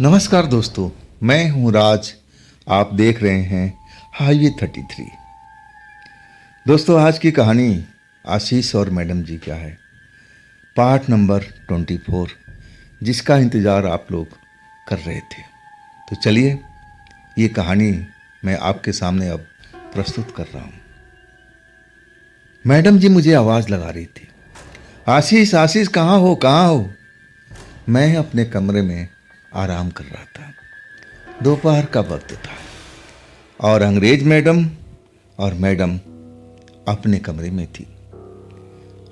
नमस्कार दोस्तों, मैं हूं राज। आप देख रहे हैं हाईवे 33। दोस्तों, आज की कहानी आशीष और मैडम जी का है, पार्ट नंबर 24, जिसका इंतज़ार आप लोग कर रहे थे। तो चलिए, ये कहानी मैं आपके सामने अब प्रस्तुत कर रहा हूं। मैडम जी मुझे आवाज़ लगा रही थी, आशीष आशीष कहाँ हो, कहाँ हो। मैं अपने कमरे में आराम कर रहा था। दोपहर का वक्त था और अंग्रेज मैडम और मैडम अपने कमरे में थी।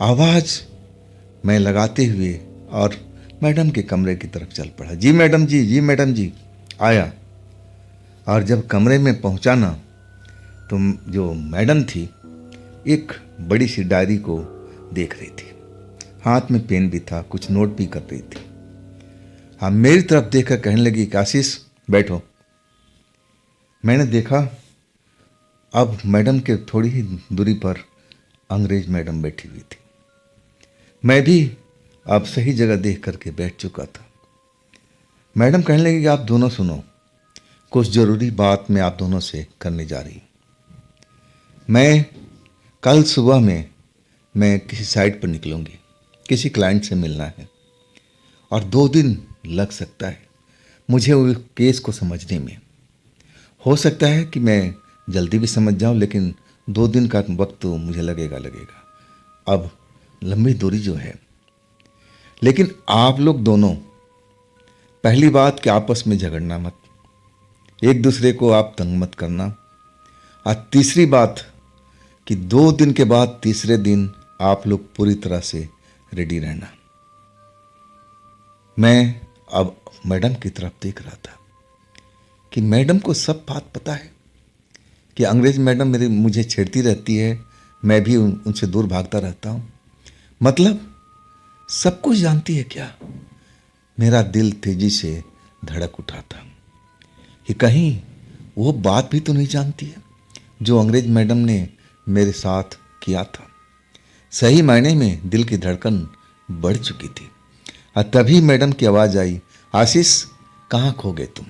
आवाज़ मैं लगाते हुए और मैडम के कमरे की तरफ चल पड़ा। जी मैडम जी, जी मैडम जी। आया और जब कमरे में पहुंचा ना, तो जो मैडम थी एक बड़ी सी डायरी को देख रही थी। हाथ में पेन भी था, कुछ नोट भी कर रही थी। हाँ, मेरी तरफ देखकर कहने लगी कि आशीष बैठो। मैंने देखा, अब मैडम के थोड़ी ही दूरी पर अंग्रेज मैडम बैठी हुई थी। मैं भी अब सही जगह देख करके बैठ चुका था। मैडम कहने लगी कि आप दोनों सुनो, कुछ ज़रूरी बात मैं आप दोनों से करने जा रही हूँ। मैं कल सुबह में मैं किसी साइट पर निकलूँगी, किसी क्लाइंट से मिलना है और 2 दिन लग सकता है मुझे उस केस को समझने में। हो सकता है कि मैं जल्दी भी समझ जाऊं, लेकिन 2 दिन का वक्त तो मुझे लगेगा। अब लंबी दूरी जो है, लेकिन आप लोग दोनों, पहली बात कि आपस में झगड़ना मत, एक दूसरे को आप तंग मत करना। और तीसरी बात कि 2 दिन के बाद तीसरे दिन आप लोग पूरी तरह से रेडी रहना। मैं अब मैडम की तरफ देख रहा था कि मैडम को सब बात पता है कि अंग्रेज मैडम मुझे छेड़ती रहती है, मैं भी उनसे दूर भागता रहता हूँ। मतलब सब कुछ जानती है क्या? मेरा दिल तेजी से धड़क उठा था कि कहीं वो बात भी तो नहीं जानती है जो अंग्रेज मैडम ने मेरे साथ किया था। सही मायने में दिल की धड़कन बढ़ चुकी थी। और तभी मैडम की आवाज़ आई, आशीष कहाँ खो गए तुम?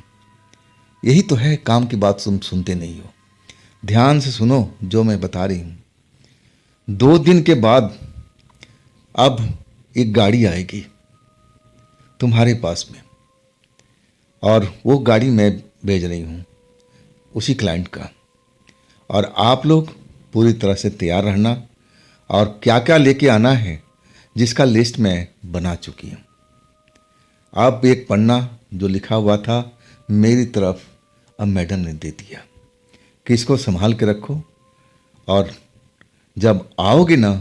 यही तो है, काम की बात तुम सुनते नहीं हो। ध्यान से सुनो जो मैं बता रही हूं। 2 दिन के बाद अब एक गाड़ी आएगी तुम्हारे पास में, और वो गाड़ी मैं भेज रही हूं उसी क्लाइंट का। और आप लोग पूरी तरह से तैयार रहना और क्या क्या लेके आना है जिसका लिस्ट मैं बना चुकी हूं। अब एक पन्ना जो लिखा हुआ था मेरी तरफ अब मैडम ने दे दिया कि इसको संभाल के रखो, और जब आओगे ना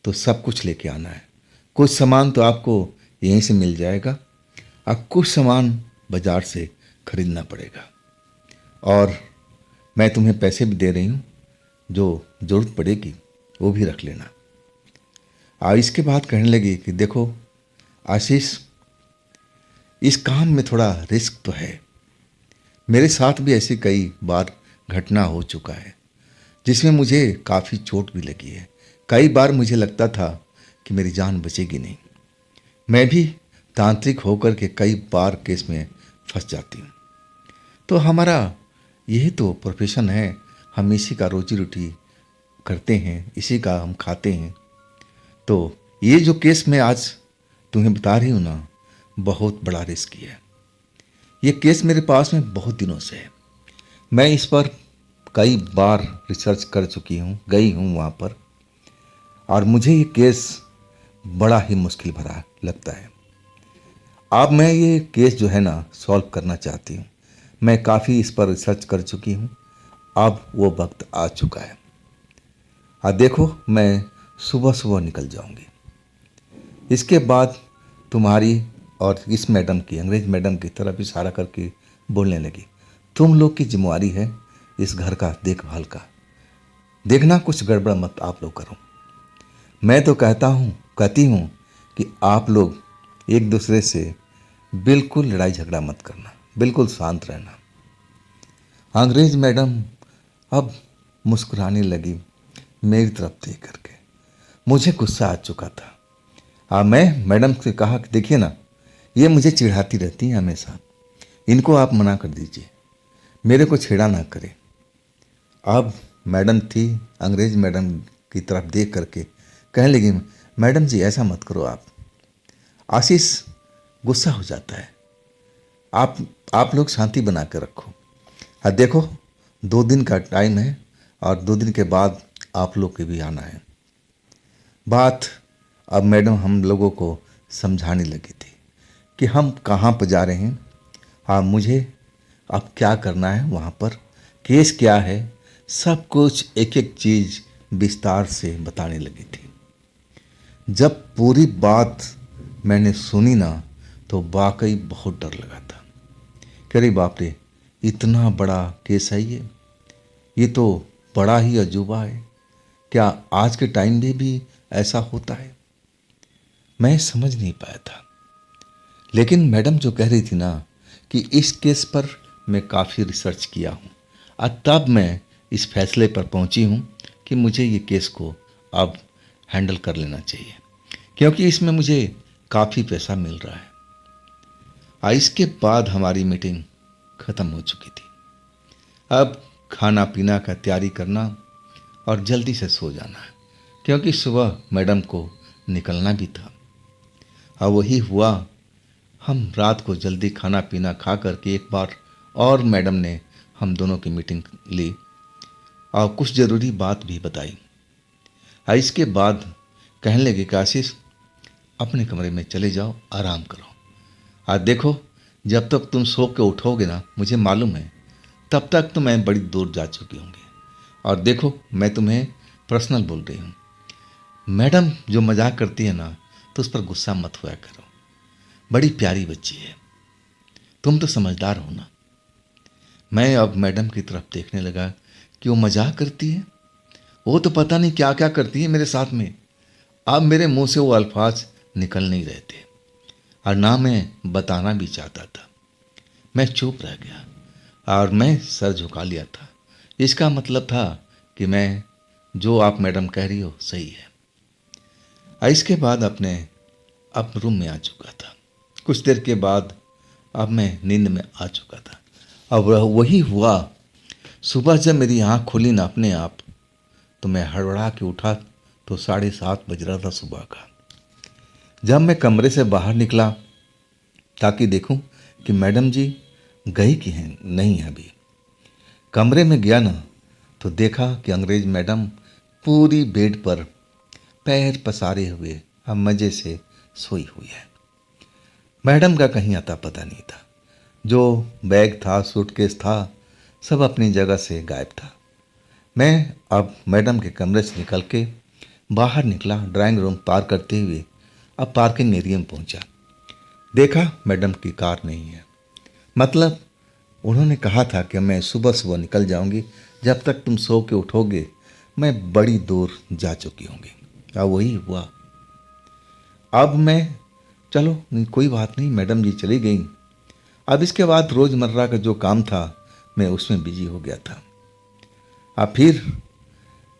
तो सब कुछ लेके आना है। कुछ सामान तो आपको यहीं से मिल जाएगा और कुछ सामान बाजार से खरीदना पड़ेगा। और मैं तुम्हें पैसे भी दे रही हूँ, जो ज़रूरत पड़ेगी वो भी रख लेना। और इसके बाद कहने लगी कि देखो आशीष, इस काम में थोड़ा रिस्क तो है। मेरे साथ भी ऐसी कई बार घटना हो चुका है जिसमें मुझे काफ़ी चोट भी लगी है। कई बार मुझे लगता था कि मेरी जान बचेगी नहीं। मैं भी तांत्रिक होकर के कई बार केस में फंस जाती हूँ। तो हमारा यही तो प्रोफेशन है, हम इसी का रोजी रोटी करते हैं, इसी का हम खाते हैं। तो ये जो केस मैं आज तुम्हें बता रही हूँ ना, बहुत बड़ा रिस्क है। ये केस मेरे पास में बहुत दिनों से है। मैं इस पर कई बार रिसर्च कर चुकी हूँ, गई हूँ वहाँ पर, और मुझे ये केस बड़ा ही मुश्किल भरा लगता है। अब मैं ये केस जो है ना सॉल्व करना चाहती हूँ। मैं काफ़ी इस पर रिसर्च कर चुकी हूँ। अब वो वक्त आ चुका है। देखो, मैं सुबह सुबह निकल जाऊँगी। इसके बाद तुम्हारी और इस मैडम की, अंग्रेज मैडम की तरफ इशारा करके बोलने लगी, तुम लोग की जिम्मेवारी है इस घर का देखभाल का। देखना कुछ गड़बड़ मत आप लोग करो। मैं तो कहती हूँ कि आप लोग एक दूसरे से बिल्कुल लड़ाई झगड़ा मत करना, बिल्कुल शांत रहना। अंग्रेज मैडम अब मुस्कुराने लगी मेरी तरफ देख करके। मुझे गुस्सा आ चुका था। मैं मैडम से कहा कि देखिए ना, ये मुझे चिढ़ाती रहती हैं हमेशा। इनको आप मना कर दीजिए, मेरे को छेड़ा ना करें। अब मैडम थी, अंग्रेज मैडम की तरफ देख करके कहने लगी, मैडम जी ऐसा मत करो आप, आशीष गुस्सा हो जाता है, आप लोग शांति बना के रखो। देखो 2 दिन का टाइम है और 2 दिन के बाद आप लोग के भी आना है। बात अब मैडम हम लोगों को समझाने लगी थी कि हम कहाँ पर जा रहे हैं, मुझे अब क्या करना है, वहाँ पर केस क्या है, सब कुछ एक एक चीज़ विस्तार से बताने लगी थी। जब पूरी बात मैंने सुनी ना तो वाकई बहुत डर लगा था। कह रही बाप रे, इतना बड़ा केस है ये तो बड़ा ही अजूबा है, क्या आज के टाइम में भी ऐसा होता है? मैं समझ नहीं पाया था। लेकिन मैडम जो कह रही थी ना कि इस केस पर मैं काफ़ी रिसर्च किया हूँ और तब मैं इस फैसले पर पहुँची हूँ कि मुझे ये केस को अब हैंडल कर लेना चाहिए, क्योंकि इसमें मुझे काफ़ी पैसा मिल रहा है। इसके बाद हमारी मीटिंग ख़त्म हो चुकी थी। अब खाना पीना का तैयारी करना और जल्दी से सो जाना है, क्योंकि सुबह मैडम को निकलना भी था। वही हुआ, हम रात को जल्दी खाना पीना खा करके एक बार और मैडम ने हम दोनों की मीटिंग ली और कुछ ज़रूरी बात भी बताई। इसके बाद कहने लगे कि आशीष अपने कमरे में चले जाओ, आराम करो। आज देखो, जब तक तुम सो के उठोगे ना, मुझे मालूम है तब तक तो मैं बड़ी दूर जा चुकी होंगी। और देखो, मैं तुम्हें पर्सनल बोल रही हूँ, मैडम जो मजाक करती है ना तो उस पर गुस्सा मत हुआ करो, बड़ी प्यारी बच्ची है, तुम तो समझदार हो ना। मैं अब मैडम की तरफ देखने लगा कि वो मजाक करती है, वो तो पता नहीं क्या क्या करती है मेरे साथ में। अब मेरे मुंह से वो अल्फाज निकल नहीं रहे थे और ना मैं बताना भी चाहता था। मैं चुप रह गया और मैं सर झुका लिया था। इसका मतलब था कि मैं जो आप मैडम कह रही हो सही है। इसके बाद अब रूम में आ चुका था। कुछ देर के बाद अब मैं नींद में आ चुका था। अब वही हुआ, सुबह जब मेरी आँख खुली ना अपने आप, तो मैं हड़बड़ा के उठा तो 7:30 बज रहा था सुबह का। जब मैं कमरे से बाहर निकला ताकि देखूं कि मैडम जी गई कि हैं नहीं है, अभी कमरे में गया ना तो देखा कि अंग्रेज मैडम पूरी बेड पर पैर पसारे हुए अब मज़े से सोई हुई है। मैडम का कहीं आता पता नहीं था। जो बैग था, सूटकेस था, सब अपनी जगह से गायब था। मैं अब मैडम के कमरे से निकल के बाहर निकला, ड्राइंग रूम पार करते हुए अब पार्किंग एरिया में पहुंचा। देखा मैडम की कार नहीं है। मतलब उन्होंने कहा था कि मैं सुबह सुबह निकल जाऊंगी, जब तक तुम सो के उठोगे मैं बड़ी दूर जा चुकी होंगी। अब वही हुआ। अब मैं, चलो कोई बात नहीं, मैडम जी चली गई। अब इसके बाद रोज़मर्रा का जो काम था मैं उसमें बिजी हो गया था। अब फिर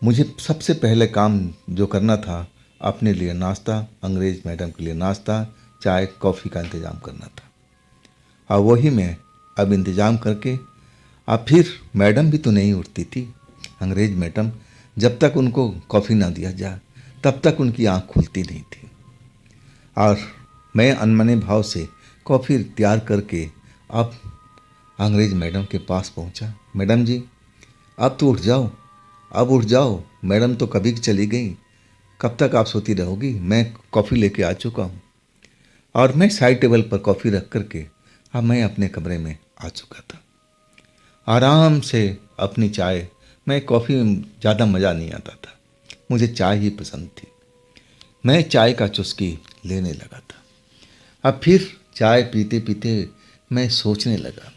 मुझे सबसे पहले काम जो करना था, अपने लिए नाश्ता, अंग्रेज मैडम के लिए नाश्ता, चाय कॉफ़ी का इंतज़ाम करना था। और वही मैं अब इंतज़ाम करके, अब फिर मैडम भी तो नहीं उठती थी, अंग्रेज मैडम, जब तक उनको कॉफ़ी ना दिया जाए तब तक उनकी आँख खुलती नहीं थी। और मैं अनमने भाव से कॉफ़ी तैयार करके अब अंग्रेज मैडम के पास पहुंचा। मैडम जी अब तो उठ जाओ, अब उठ जाओ, मैडम तो कभी चली गई, कब तक आप सोती रहोगी, मैं कॉफ़ी लेके आ चुका हूँ। और मैं साइड टेबल पर कॉफ़ी रख करके अब मैं अपने कमरे में आ चुका था। आराम से अपनी चाय, मैं कॉफ़ी में ज़्यादा मज़ा नहीं आता था, मुझे चाय ही पसंद थी। मैं चाय का चुस्की लेने लगा था। अब फिर चाय पीते पीते मैं सोचने लगा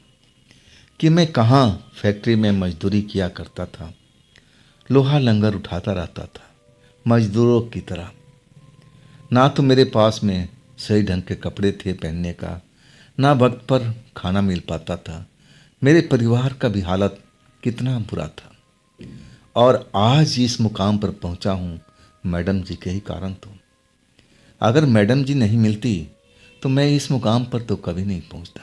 कि मैं कहाँ फैक्ट्री में मजदूरी किया करता था, लोहा लंगर उठाता रहता था मजदूरों की तरह। ना तो मेरे पास में सही ढंग के कपड़े थे पहनने का, ना वक्त पर खाना मिल पाता था। मेरे परिवार का भी हालत कितना बुरा था। और आज इस मुकाम पर पहुंचा हूँ मैडम जी के ही कारण। तो अगर मैडम जी नहीं मिलती तो मैं इस मुकाम पर तो कभी नहीं पहुंचता।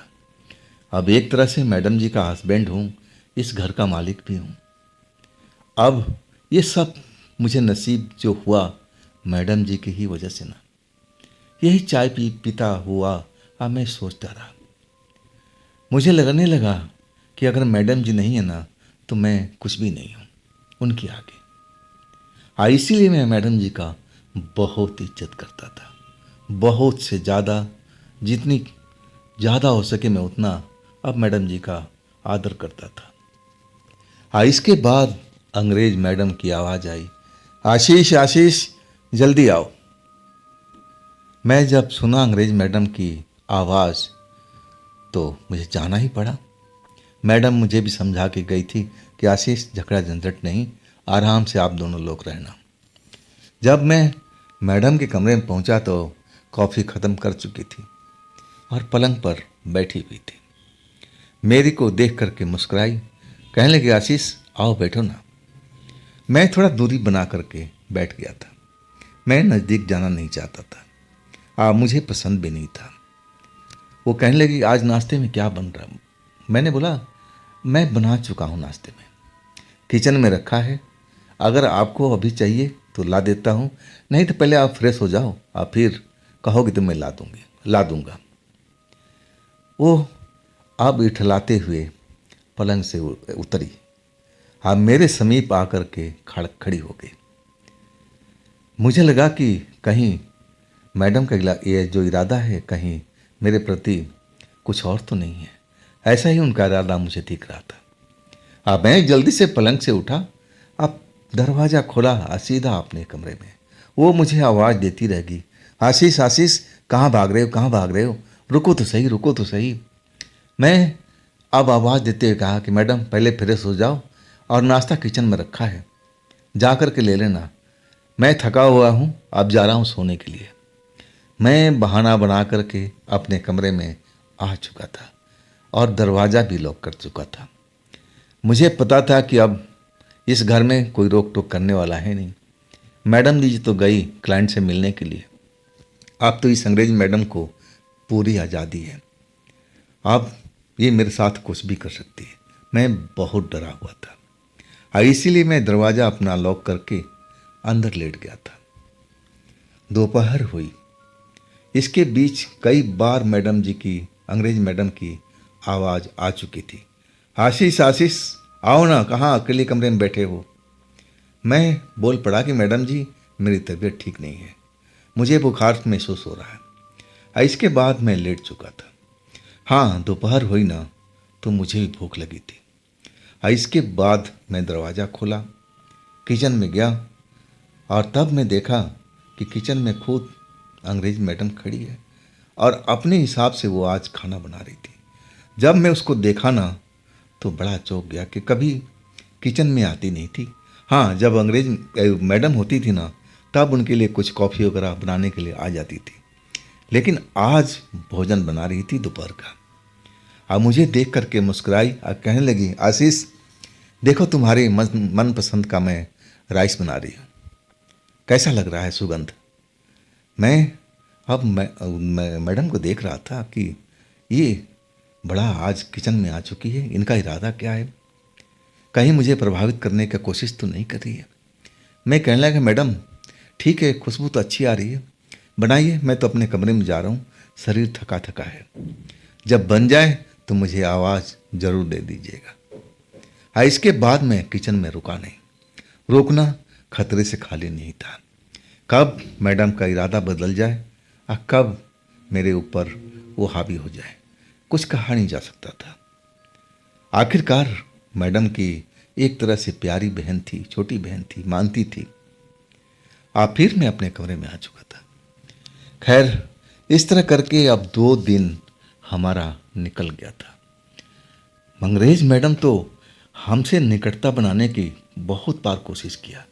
अब एक तरह से मैडम जी का हस्बैंड हूँ, इस घर का मालिक भी हूँ। अब ये सब मुझे नसीब जो हुआ मैडम जी की ही वजह से ना। यही चाय पीता हुआ अब मैं सोचता रहा। मुझे लगने लगा कि अगर मैडम जी नहीं है ना तो मैं कुछ भी नहीं हूँ उनके आगे। इसीलिए मैं मैडम जी का बहुत इज्जत करता था, बहुत से ज़्यादा, जितनी ज़्यादा हो सके मैं उतना अब मैडम जी का आदर करता था। इसके बाद अंग्रेज मैडम की आवाज़ आई, आशीष आशीष जल्दी आओ। मैं जब सुना अंग्रेज मैडम की आवाज़ तो मुझे जाना ही पड़ा। मैडम मुझे भी समझा के गई थी कि आशीष झगड़ा झंझट नहीं, आराम से आप दोनों लोग रहना। जब मैं मैडम के कमरे में पहुंचा तो कॉफ़ी ख़त्म कर चुकी थी और पलंग पर बैठी हुई थी। मेरी को देख करके मुस्कुराई, कहने लगी आशीष आओ बैठो ना। मैं थोड़ा दूरी बना करके बैठ गया था। मैं नज़दीक जाना नहीं चाहता था, मुझे पसंद भी नहीं था। वो कहने लगी आज नाश्ते में क्या बन रहा है? मैंने बोला मैं बना चुका हूँ, नाश्ते में किचन में रखा है, अगर आपको अभी चाहिए तो ला देता हूँ, नहीं तो पहले आप फ्रेश हो जाओ, आप फिर कहोगे तो मैं ला दूँगा। वो अब इठलाते हुए पलंग से उतरी, आप मेरे समीप आकर के खड़ी हो गई। मुझे लगा कि कहीं मैडम का ये जो इरादा है कहीं मेरे प्रति कुछ और तो नहीं है। ऐसा ही उनका इरादा मुझे दिख रहा था। अब मैं जल्दी से पलंग से उठा, अब दरवाज़ा खोला, सीधा अपने कमरे में। वो मुझे आवाज़ देती रहेगी, आशीष आशीष कहाँ भाग रहे हो, कहाँ भाग रहे हो, रुको तो सही, रुको तो सही। मैं अब आवाज़ देते हुए कहा कि मैडम पहले फ्रेश हो जाओ और नाश्ता किचन में रखा है, जा कर के ले लेना। मैं थका हुआ हूँ, अब जा रहा हूँ सोने के लिए। मैं बहाना बना करके अपने कमरे में आ चुका था और दरवाज़ा भी लॉक कर चुका था। मुझे पता था कि अब इस घर में कोई रोक टोक करने वाला है नहीं। मैडम जी तो गई क्लाइंट से मिलने के लिए। अब तो इस अंग्रेज मैडम को पूरी आज़ादी है, अब ये मेरे साथ कुछ भी कर सकती है। मैं बहुत डरा हुआ था, इसीलिए मैं दरवाज़ा अपना लॉक करके अंदर लेट गया था। दोपहर हुई, इसके बीच कई बार मैडम जी की, अंग्रेज मैडम की आवाज़ आ चुकी थी, आशीष आशीष आओ ना, कहाँ अकेले कमरे में बैठे हो। मैं बोल पड़ा कि मैडम जी मेरी तबीयत ठीक नहीं है, मुझे बुखार महसूस हो रहा है। इसके बाद मैं लेट चुका था। हाँ दोपहर हुई ना तो मुझे भी भूख लगी थी। इसके बाद मैं दरवाज़ा खोला, किचन में गया और तब मैं देखा कि किचन में खुद अंग्रेज मैडम खड़ी है और अपने हिसाब से वो आज खाना बना रही थी। जब मैं उसको देखा ना तो बड़ा चौंक गया कि कभी किचन में आती नहीं थी। हाँ जब अंग्रेज मैडम होती थी ना तब उनके लिए कुछ कॉफ़ी वगैरह बनाने के लिए आ जाती थी, लेकिन आज भोजन बना रही थी दोपहर का। अब मुझे देख करके मुस्कुराई और कहने लगी आशीष देखो तुम्हारे मनपसंद का मैं राइस बना रही हूँ, कैसा लग रहा है सुगंध। मैं मैडम को देख रहा था कि ये बड़ा आज किचन में आ चुकी है, इनका इरादा क्या है, कहीं मुझे प्रभावित करने की कोशिश तो नहीं कर रही है। मैं कहने लगा मैडम ठीक है, खुशबू तो अच्छी आ रही है, बनाइए, मैं तो अपने कमरे में जा रहा हूँ, शरीर थका थका है, जब बन जाए तो मुझे आवाज़ ज़रूर दे दीजिएगा। इसके बाद मैं किचन में रुका नहीं। रोकना खतरे से खाली नहीं था। कब मैडम का इरादा बदल जाए और कब मेरे ऊपर वो हावी हो जाए, कुछ कहा नहीं जा सकता था। आखिरकार मैडम की एक तरह से प्यारी बहन थी, छोटी बहन थी, मानती थी। फिर मैं अपने कमरे में आ चुका था। खैर इस तरह करके अब 2 दिन हमारा निकल गया था। अंग्रेज मैडम तो हमसे निकटता बनाने की बहुत बार कोशिश किया,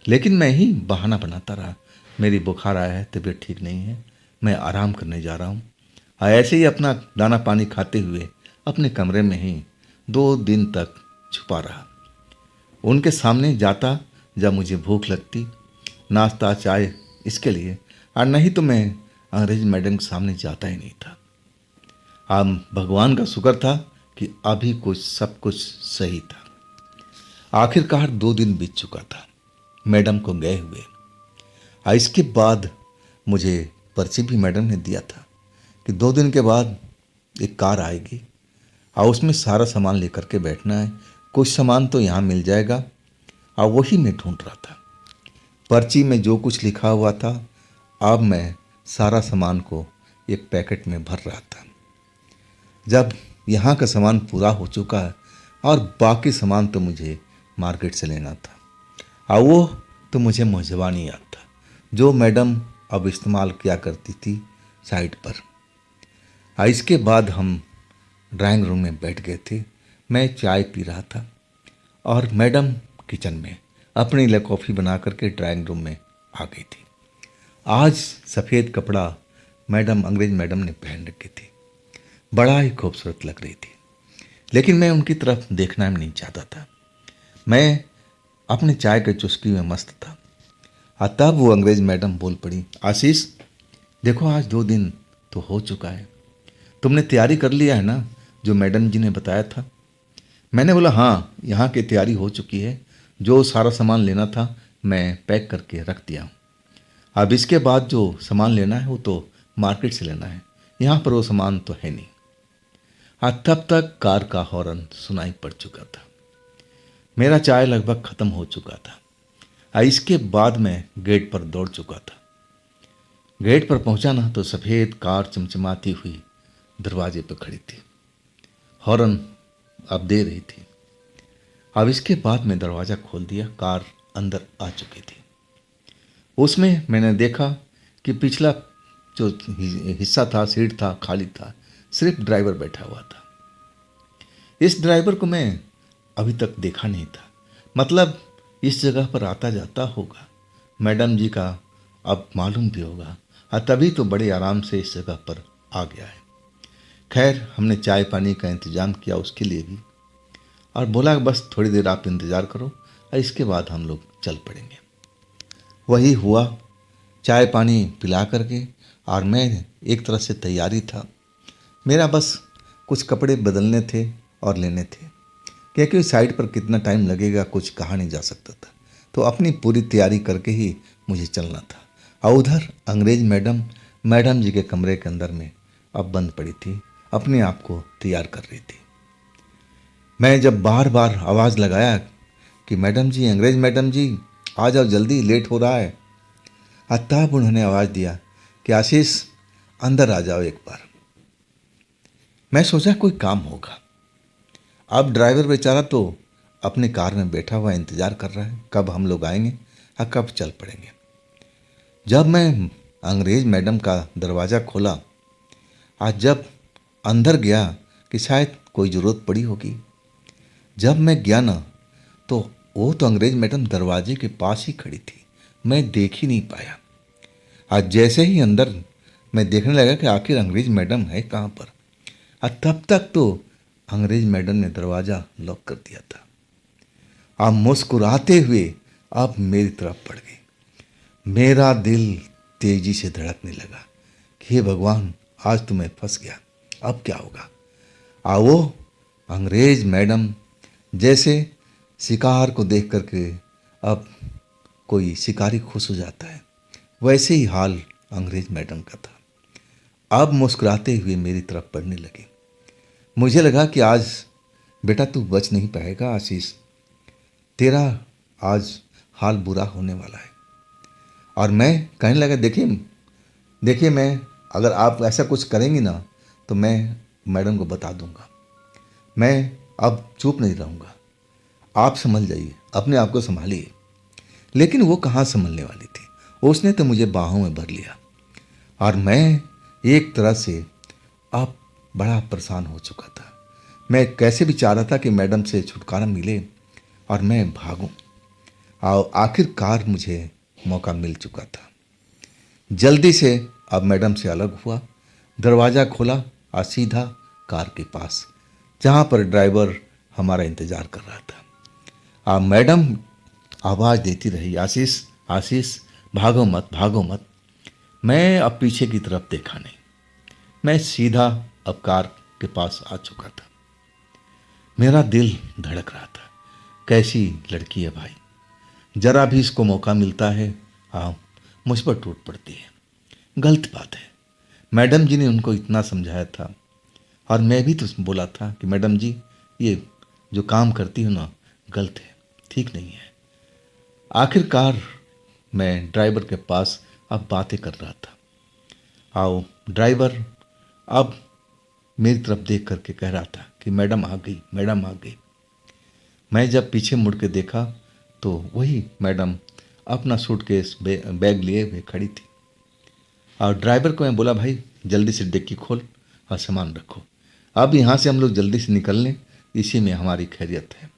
लेकिन मैं ही बहाना बनाता रहा, मेरी बुखार आया है, तबीयत ठीक नहीं है, मैं आराम करने जा रहा हूँ। ऐसे ही अपना दाना पानी खाते हुए अपने कमरे में ही 2 दिन तक छुपा रहा। उनके सामने जाता जब मुझे भूख लगती, नाश्ता चाय इसके लिए, और नहीं तो मैं अंग्रेज मैडम के सामने जाता ही नहीं था। भगवान का शुक्र था कि अभी कुछ सब कुछ सही था। आखिरकार 2 दिन बीत चुका था मैडम को गए हुए। इसके बाद मुझे पर्ची भी मैडम ने दिया था कि 2 दिन के बाद एक कार आएगी और उसमें सारा सामान लेकर के बैठना है। कुछ सामान तो यहाँ मिल जाएगा और वही मैं ढूंढ रहा था। पर्ची में जो कुछ लिखा हुआ था, अब मैं सारा सामान को एक पैकेट में भर रहा था। जब यहाँ का सामान पूरा हो चुका है और बाकी सामान तो मुझे मार्केट से लेना था और वो तो मुझे मुंहज़बानी याद था जो मैडम अब इस्तेमाल किया करती थी साइड पर। इसके बाद हम ड्राइंग रूम में बैठ गए थे। मैं चाय पी रहा था और मैडम किचन में अपने लिए कॉफ़ी बना करके ड्राइंग रूम में आ गई थी। आज सफ़ेद कपड़ा अंग्रेज मैडम ने पहन रखी थी, बड़ा ही खूबसूरत लग रही थी, लेकिन मैं उनकी तरफ देखना नहीं चाहता था। मैं अपने चाय के चुस्की में मस्त था और तब वो अंग्रेज मैडम बोल पड़ी, आशीष देखो आज 2 दिन तो हो चुका है, तुमने तैयारी कर लिया है ना जो मैडम जी ने बताया था। मैंने बोला हाँ, यहाँ की तैयारी हो चुकी है, जो सारा सामान लेना था मैं पैक करके रख दिया हूँ। अब इसके बाद जो सामान लेना है वो तो मार्केट से लेना है, यहाँ पर वो सामान तो है नहीं। तब तक कार का हॉर्न सुनाई पड़ चुका था। मेरा चाय लगभग ख़त्म हो चुका था। इसके बाद मैं गेट पर दौड़ चुका था। गेट पर पहुंचा ना तो सफ़ेद कार चमचमाती हुई दरवाजे पर खड़ी थी, हॉर्न अब दे रही थी। अब इसके बाद मैं दरवाज़ा खोल दिया, कार अंदर आ चुकी थी। उसमें मैंने देखा कि पिछला जो हिस्सा था, सीट था, खाली था, सिर्फ ड्राइवर बैठा हुआ था। इस ड्राइवर को मैं अभी तक देखा नहीं था, मतलब इस जगह पर आता जाता होगा, मैडम जी का अब मालूम भी होगा और तभी तो बड़े आराम से इस जगह पर आ गया है। खैर हमने चाय पानी का इंतज़ाम किया उसके लिए भी और बोला बस थोड़ी देर आप इंतज़ार करो और इसके बाद हम लोग चल पड़ेंगे। वही हुआ, चाय पानी पिला करके और मैं एक तरह से तैयारी था। मेरा बस कुछ कपड़े बदलने थे और लेने थे, क्योंकि साइड पर कितना टाइम लगेगा कुछ कहा नहीं जा सकता था, तो अपनी पूरी तैयारी करके ही मुझे चलना था। और उधर अंग्रेज मैडम जी के कमरे के अंदर में अब बंद पड़ी थी, अपने आप को तैयार कर रही थी। मैं जब बार बार आवाज़ लगाया कि मैडम जी, अंग्रेज मैडम जी आ जाओ जल्दी, लेट हो रहा है, तब उन्होंने आवाज़ दिया कि आशीष अंदर आ जाओ एक बार। मैं सोचा कोई काम होगा। अब ड्राइवर बेचारा तो अपने कार में बैठा हुआ इंतज़ार कर रहा है कब हम लोग आएंगे और कब चल पड़ेंगे। जब मैं अंग्रेज मैडम का दरवाज़ा खोला, आज जब अंदर गया कि शायद कोई ज़रूरत पड़ी होगी, जब मैं गया ना तो वो तो अंग्रेज मैडम दरवाजे के पास ही खड़ी थी, मैं देख ही नहीं पाया। आज जैसे ही अंदर मैं देखने लगा कि आखिर अंग्रेज मैडम है कहाँ पर, और तब तक तो अंग्रेज मैडम ने दरवाज़ा लॉक कर दिया था। आप मुस्कुराते हुए अब मेरी तरफ बढ़ गई। मेरा दिल तेजी से धड़कने लगा कि हे भगवान, आज तो मैं फंस गया, अब क्या होगा। वो अंग्रेज मैडम जैसे शिकार को देख करके अब कोई शिकारी खुश हो जाता है, वैसे ही हाल अंग्रेज मैडम का था। अब मुस्कुराते हुए मेरी तरफ बढ़ने लगे। मुझे लगा कि आज बेटा तू बच नहीं पाएगा आशीष, तेरा आज हाल बुरा होने वाला है। और मैं कहने लगा देखिए मैं, अगर आप ऐसा कुछ करेंगी ना तो मैं मैडम को बता दूंगा, मैं अब चुप नहीं रहूँगा, आप संभल जाइए, अपने आप को संभालिए। लेकिन वो कहाँ संभलने वाली थी, उसने तो मुझे बाहों में भर लिया और मैं एक तरह से अब बड़ा परेशान हो चुका था। मैं कैसे भी चाह रहा था कि मैडम से छुटकारा मिले और मैं भागूं, और आखिरकार मुझे मौका मिल चुका था। जल्दी से अब मैडम से अलग हुआ, दरवाज़ा खोला और सीधा कार के पास जहाँ पर ड्राइवर हमारा इंतज़ार कर रहा था। मैडम आवाज़ देती रही, आशीष आशीष भागो मत भागो मत। मैं अब पीछे की तरफ देखा नहीं, मैं सीधा अब कार के पास आ चुका था। मेरा दिल धड़क रहा था। कैसी लड़की है भाई, जरा भी इसको मौका मिलता है मुझ पर टूट पड़ती है। गलत बात है। मैडम जी ने उनको इतना समझाया था और मैं भी तो बोला था कि मैडम जी ये जो काम करती हो ना गलत है, ठीक नहीं है। आखिरकार मैं ड्राइवर के पास अब बातें कर रहा था। आओ ड्राइवर अब मेरी तरफ देख करके कह रहा था कि मैडम आ गई, मैडम आ गई। मैं जब पीछे मुड़ के देखा तो वही मैडम अपना सूटकेस बैग लिए हुए खड़ी थी। और ड्राइवर को मैं बोला भाई जल्दी से डिक्की खोल और सामान रखो, अब यहाँ से हम लोग जल्दी से निकल लें, इसी में हमारी खैरियत है।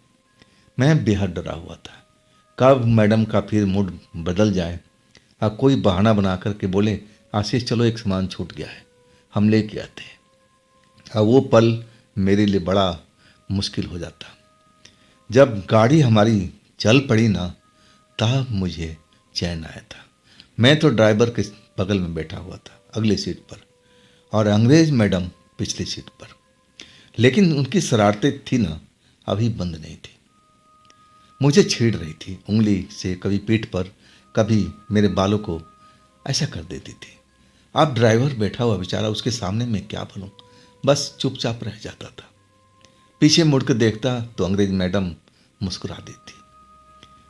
मैं बेहद डरा हुआ था कब मैडम का फिर मूड बदल जाए और कोई बहाना बना करके बोले आशीष चलो एक सामान छूट गया है, हम लेके आते हैं। और वो पल मेरे लिए बड़ा मुश्किल हो जाता। जब गाड़ी हमारी चल पड़ी ना तब मुझे चैन आया था। मैं तो ड्राइवर के बगल में बैठा हुआ था अगली सीट पर और अंग्रेज मैडम पिछली सीट पर, लेकिन उनकी शरारतें थी ना अभी बंद नहीं थी। मुझे छेड़ रही थी उंगली से, कभी पीठ पर कभी मेरे बालों को ऐसा कर देती थी। अब ड्राइवर बैठा हुआ बेचारा, उसके सामने मैं क्या बोलूं, बस चुपचाप रह जाता था। पीछे मुड़ कर देखता तो अंग्रेज मैडम मुस्कुरा देती।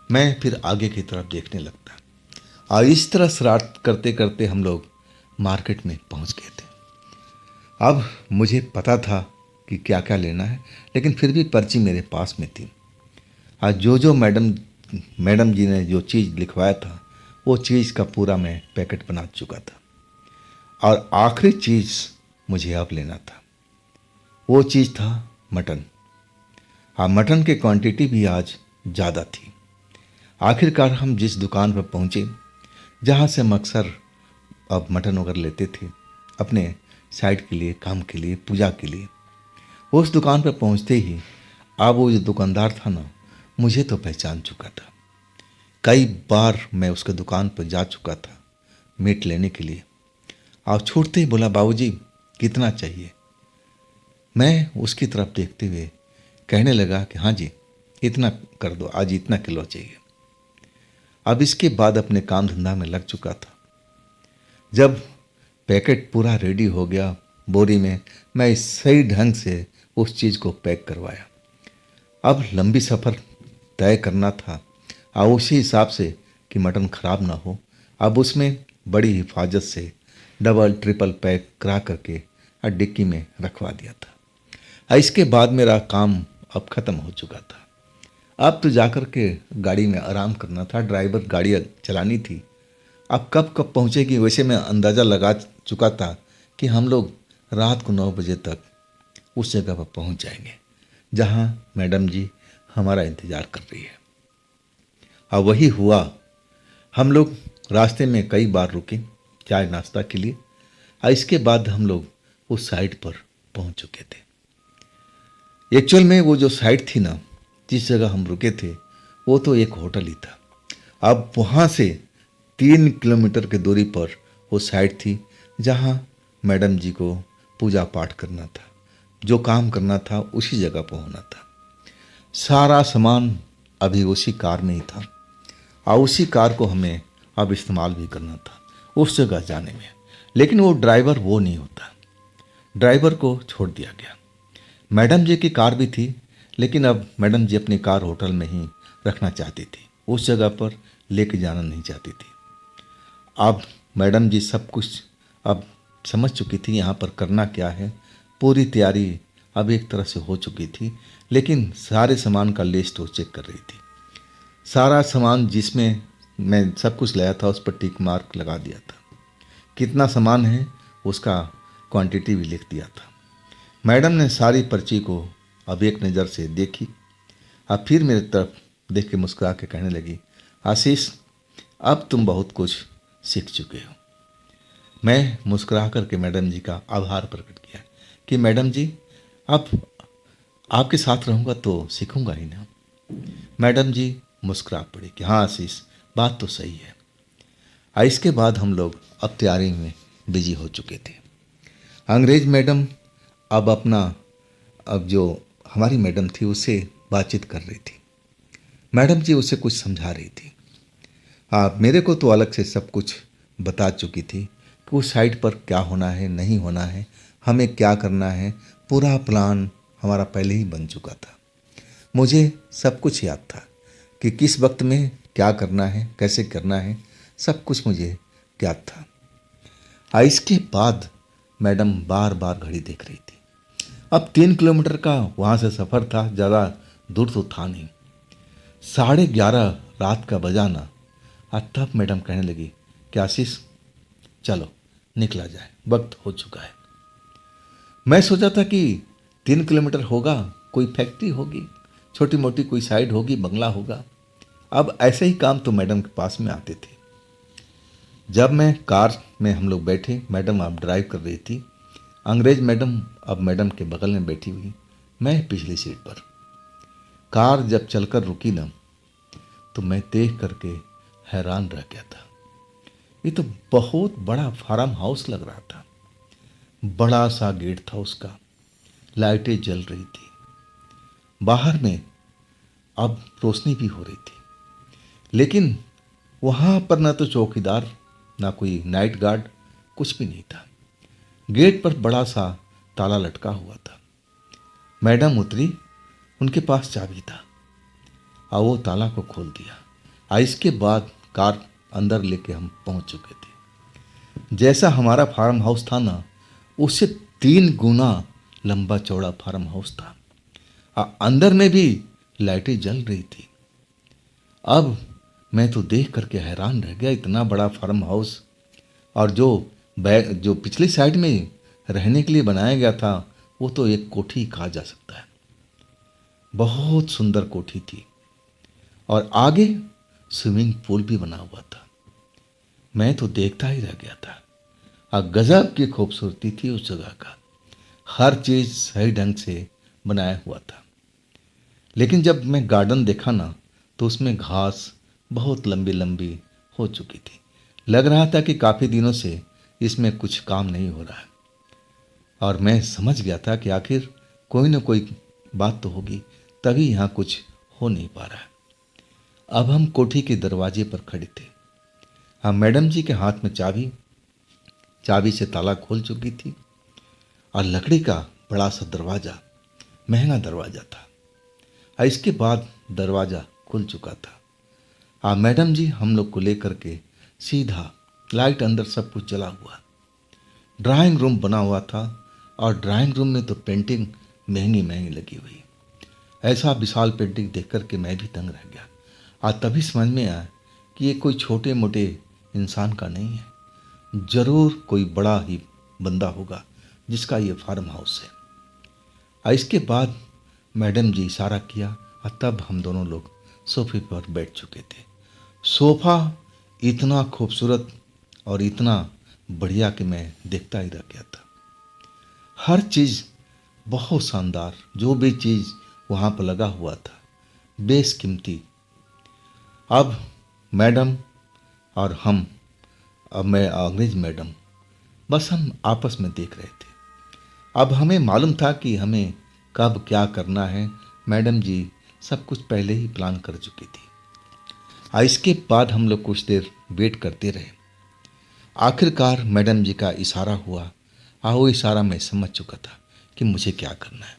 मैं फिर आगे की तरफ देखने लगता और इस तरह शरारत करते करते हम लोग मार्केट में पहुंच गए थे। अब मुझे पता था कि क्या क्या लेना है, लेकिन फिर भी पर्ची मेरे पास में थी। आज जो मैडम जी ने जो चीज़ लिखवाया था वो चीज़ का पूरा मैं पैकेट बना चुका था और आखिरी चीज़ मुझे अब लेना था। वो चीज़ था मटन। हाँ, मटन की क्वांटिटी भी आज ज़्यादा थी। आखिरकार हम जिस दुकान पर पहुँचे जहाँ से हम अक्सर अब मटन वगैरह लेते थे अपने साइड के लिए, काम के लिए, पूजा के लिए, उस दुकान पर पहुँचते ही अब वो जो दुकानदार था ना मुझे तो पहचान चुका था। कई बार मैं उसके दुकान पर जा चुका था मीट लेने के लिए। और छूटते ही बोला बाबूजी कितना चाहिए। मैं उसकी तरफ देखते हुए कहने लगा कि हाँ जी इतना कर दो, आज इतना किलो चाहिए। अब इसके बाद अपने काम धंधा में लग चुका था। जब पैकेट पूरा रेडी हो गया बोरी में, मैं सही ढंग से उस चीज़ को पैक करवाया। अब लंबी सफ़र तय करना था और उसी हिसाब से कि मटन ख़राब ना हो, अब उसमें बड़ी हिफाजत से डबल ट्रिपल पैक करा करके और डिक्की में रखवा दिया था। और इसके बाद मेरा काम अब ख़त्म हो चुका था। अब तो जाकर के गाड़ी में आराम करना था, ड्राइवर गाड़ी चलानी थी। अब कब पहुँचेगी वैसे मैं अंदाज़ा लगा चुका था कि हम लोग रात को 9 बजे तक उस जगह पर पहुँच जाएंगे जहाँ मैडम जी हमारा इंतज़ार कर रही है। और वही हुआ। हम लोग रास्ते में कई बार रुके चाय नाश्ता के लिए और इसके बाद हम लोग उस साइट पर पहुंच चुके थे। एक्चुअल में वो जो साइट थी ना जिस जगह हम रुके थे वो तो एक होटल ही था। अब वहाँ से 3 किलोमीटर की दूरी पर वो साइट थी जहाँ मैडम जी को पूजा पाठ करना था, जो काम करना था उसी जगह पर होना था। सारा सामान अभी उसी कार में ही था और उसी कार को हमें अब इस्तेमाल भी करना था उस जगह जाने में। लेकिन वो ड्राइवर वो नहीं होता, ड्राइवर को छोड़ दिया गया। मैडम जी की कार भी थी लेकिन अब मैडम जी अपनी कार होटल में ही रखना चाहती थी, उस जगह पर लेके जाना नहीं चाहती थी। अब मैडम जी सब कुछ अब समझ चुकी थी यहाँ पर करना क्या है। पूरी तैयारी अब एक तरह से हो चुकी थी, लेकिन सारे सामान का लिस्ट वो चेक कर रही थी। सारा सामान जिसमें मैं सब कुछ लाया था उस पर टिक मार्क लगा दिया था। कितना सामान है उसका क्वांटिटी भी लिख दिया था। मैडम ने सारी पर्ची को अब एक नज़र से देखी और फिर मेरी तरफ देख के मुस्कुरा के कहने लगी आशीष अब तुम बहुत कुछ सीख चुके हो। मैं मुस्कुरा करके मैडम जी का आभार प्रकट किया कि मैडम जी अब आपके साथ रहूँगा तो सीखूँगा ही ना। मैडम जी मुस्कुरा पड़ी कि हाँ आशीष बात तो सही है। और इसके बाद हम लोग अब तैयारी में बिजी हो चुके थे। अंग्रेज मैडम अब जो हमारी मैडम थी उससे बातचीत कर रही थी। मैडम जी उसे कुछ समझा रही थी। मेरे को तो अलग से सब कुछ बता चुकी थी कि उस साइड पर क्या होना है, नहीं होना है, हमें क्या करना है। पूरा प्लान हमारा पहले ही बन चुका था। मुझे सब कुछ याद था कि किस वक्त में क्या करना है, कैसे करना है, सब कुछ मुझे याद था। इसके बाद मैडम बार बार घड़ी देख रही थी। अब 3 किलोमीटर का वहाँ से सफ़र था, ज़्यादा दूर तो था नहीं। 11:30 रात का बजाना। तब मैडम कहने लगी कि आशीष चलो निकला जाए, वक्त हो चुका है। मैं सोचा था कि 3 किलोमीटर होगा, कोई फैक्ट्री होगी, छोटी मोटी कोई साइड होगी, बंगला होगा। अब ऐसे ही काम तो मैडम के पास में आते थे। जब मैं कार में हम लोग बैठे, मैडम अब ड्राइव कर रही थी। अंग्रेज मैडम अब मैडम के बगल में बैठी हुई, मैं पिछली सीट पर। कार जब चलकर रुकी ना, तो मैं देख करके हैरान रह गया था। ये तो बहुत बड़ा फार्म हाउस लग रहा था। बड़ा सा गेट था उसका, लाइटें जल रही थी। बाहर में अब रोशनी भी हो रही थी, लेकिन वहाँ पर ना तो चौकीदार, ना कोई नाइट गार्ड, कुछ भी नहीं था। गेट पर बड़ा सा ताला लटका हुआ था। मैडम उतरी, उनके पास चाबी था और वो ताला को खोल दिया। इसके बाद कार अंदर लेके हम पहुंच चुके थे। जैसा हमारा फार्म हाउस था ना, उससे 3 गुना लंबा चौड़ा फार्म हाउस था। अंदर में भी लाइटें जल रही थी। अब मैं तो देख करके हैरान रह गया, इतना बड़ा फार्म हाउस। और जो पिछली साइड में रहने के लिए बनाया गया था, वो तो एक कोठी कहा जा सकता है। बहुत सुंदर कोठी थी और आगे स्विमिंग पूल भी बना हुआ था। मैं तो देखता ही रह गया था। गजब की खूबसूरती थी उस जगह का। हर चीज़ सही ढंग से बनाया हुआ था। लेकिन जब मैं गार्डन देखा ना, तो उसमें घास बहुत लंबी लंबी हो चुकी थी। लग रहा था कि काफ़ी दिनों से इसमें कुछ काम नहीं हो रहा है। और मैं समझ गया था कि आखिर कोई ना कोई बात तो होगी, तभी यहाँ कुछ हो नहीं पा रहा है। अब हम कोठी के दरवाजे पर खड़े थे। मैडम जी के हाथ में चाबी से ताला खोल चुकी थी और लकड़ी का बड़ा सा दरवाज़ा, महंगा दरवाज़ा था। इसके बाद दरवाज़ा खुल चुका था। मैडम जी हम लोग को लेकर के सीधा, लाइट अंदर सब कुछ जला हुआ, ड्राइंग रूम बना हुआ था। और ड्राइंग रूम में तो पेंटिंग महंगी महंगी लगी हुई। ऐसा विशाल पेंटिंग देख कर के मैं भी दंग रह गया। तभी समझ में आया कि ये कोई छोटे मोटे इंसान का नहीं है, ज़रूर कोई बड़ा ही बंदा होगा जिसका ये फार्म हाउस है। इसके बाद मैडम जी इशारा किया और तब हम दोनों लोग सोफे पर बैठ चुके थे। सोफ़ा इतना खूबसूरत और इतना बढ़िया कि मैं देखता ही रह गया था। हर चीज़ बहुत शानदार, जो भी चीज़ वहाँ पर लगा हुआ था बेशकीमती। अब मैडम और हम, अब मैं अंग्रेज मैडम, बस हम आपस में देख रहे थे। अब हमें मालूम था कि हमें कब क्या करना है। मैडम जी सब कुछ पहले ही प्लान कर चुकी थी। इसके बाद हम लोग कुछ देर वेट करते रहे। आखिरकार मैडम जी का इशारा हुआ। वो इशारा मैं समझ चुका था कि मुझे क्या करना है।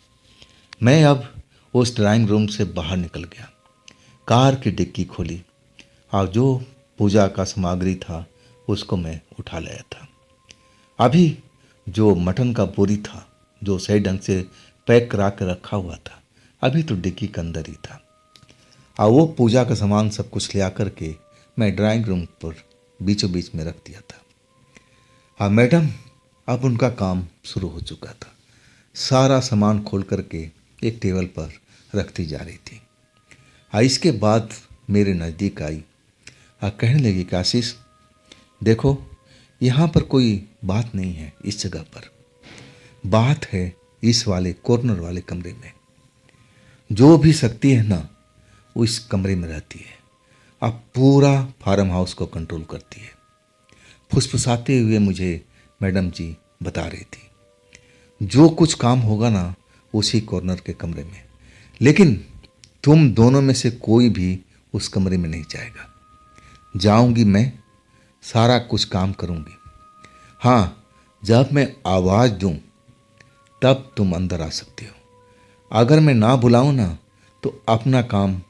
मैं अब उस ड्राइंग रूम से बाहर निकल गया, कार की डिक्की खोली और जो पूजा का सामग्री था उसको मैं उठा लाया था। अभी जो मटन का बोरी था, जो सही ढंग से पैक करा के रखा हुआ था, अभी तो डिक्की के अंदर ही था। और वो पूजा का सामान सब कुछ ले आकर के मैं ड्राइंग रूम पर बीचों बीच में रख दिया था। मैडम अब उनका काम शुरू हो चुका था। सारा सामान खोल करके एक टेबल पर रखती जा रही थी। इसके बाद मेरे नज़दीक आई। कहने लगी कि आशीष देखो, यहाँ पर कोई बात नहीं है, इस जगह पर बात है इस वाले कॉर्नर वाले कमरे में। जो भी शक्ति है ना, वो इस कमरे में रहती है। अब पूरा फार्म हाउस को कंट्रोल करती है। फुसफुसाते हुए मुझे मैडम जी बता रही थी। जो कुछ काम होगा ना उसी कॉर्नर के कमरे में, लेकिन तुम दोनों में से कोई भी उस कमरे में नहीं जाएगा। जाऊंगी मैं, सारा कुछ काम करूंगी। हाँ, जब मैं आवाज़ दूं तब तुम अंदर आ सकते हो। अगर मैं ना बुलाऊं ना तो अपना काम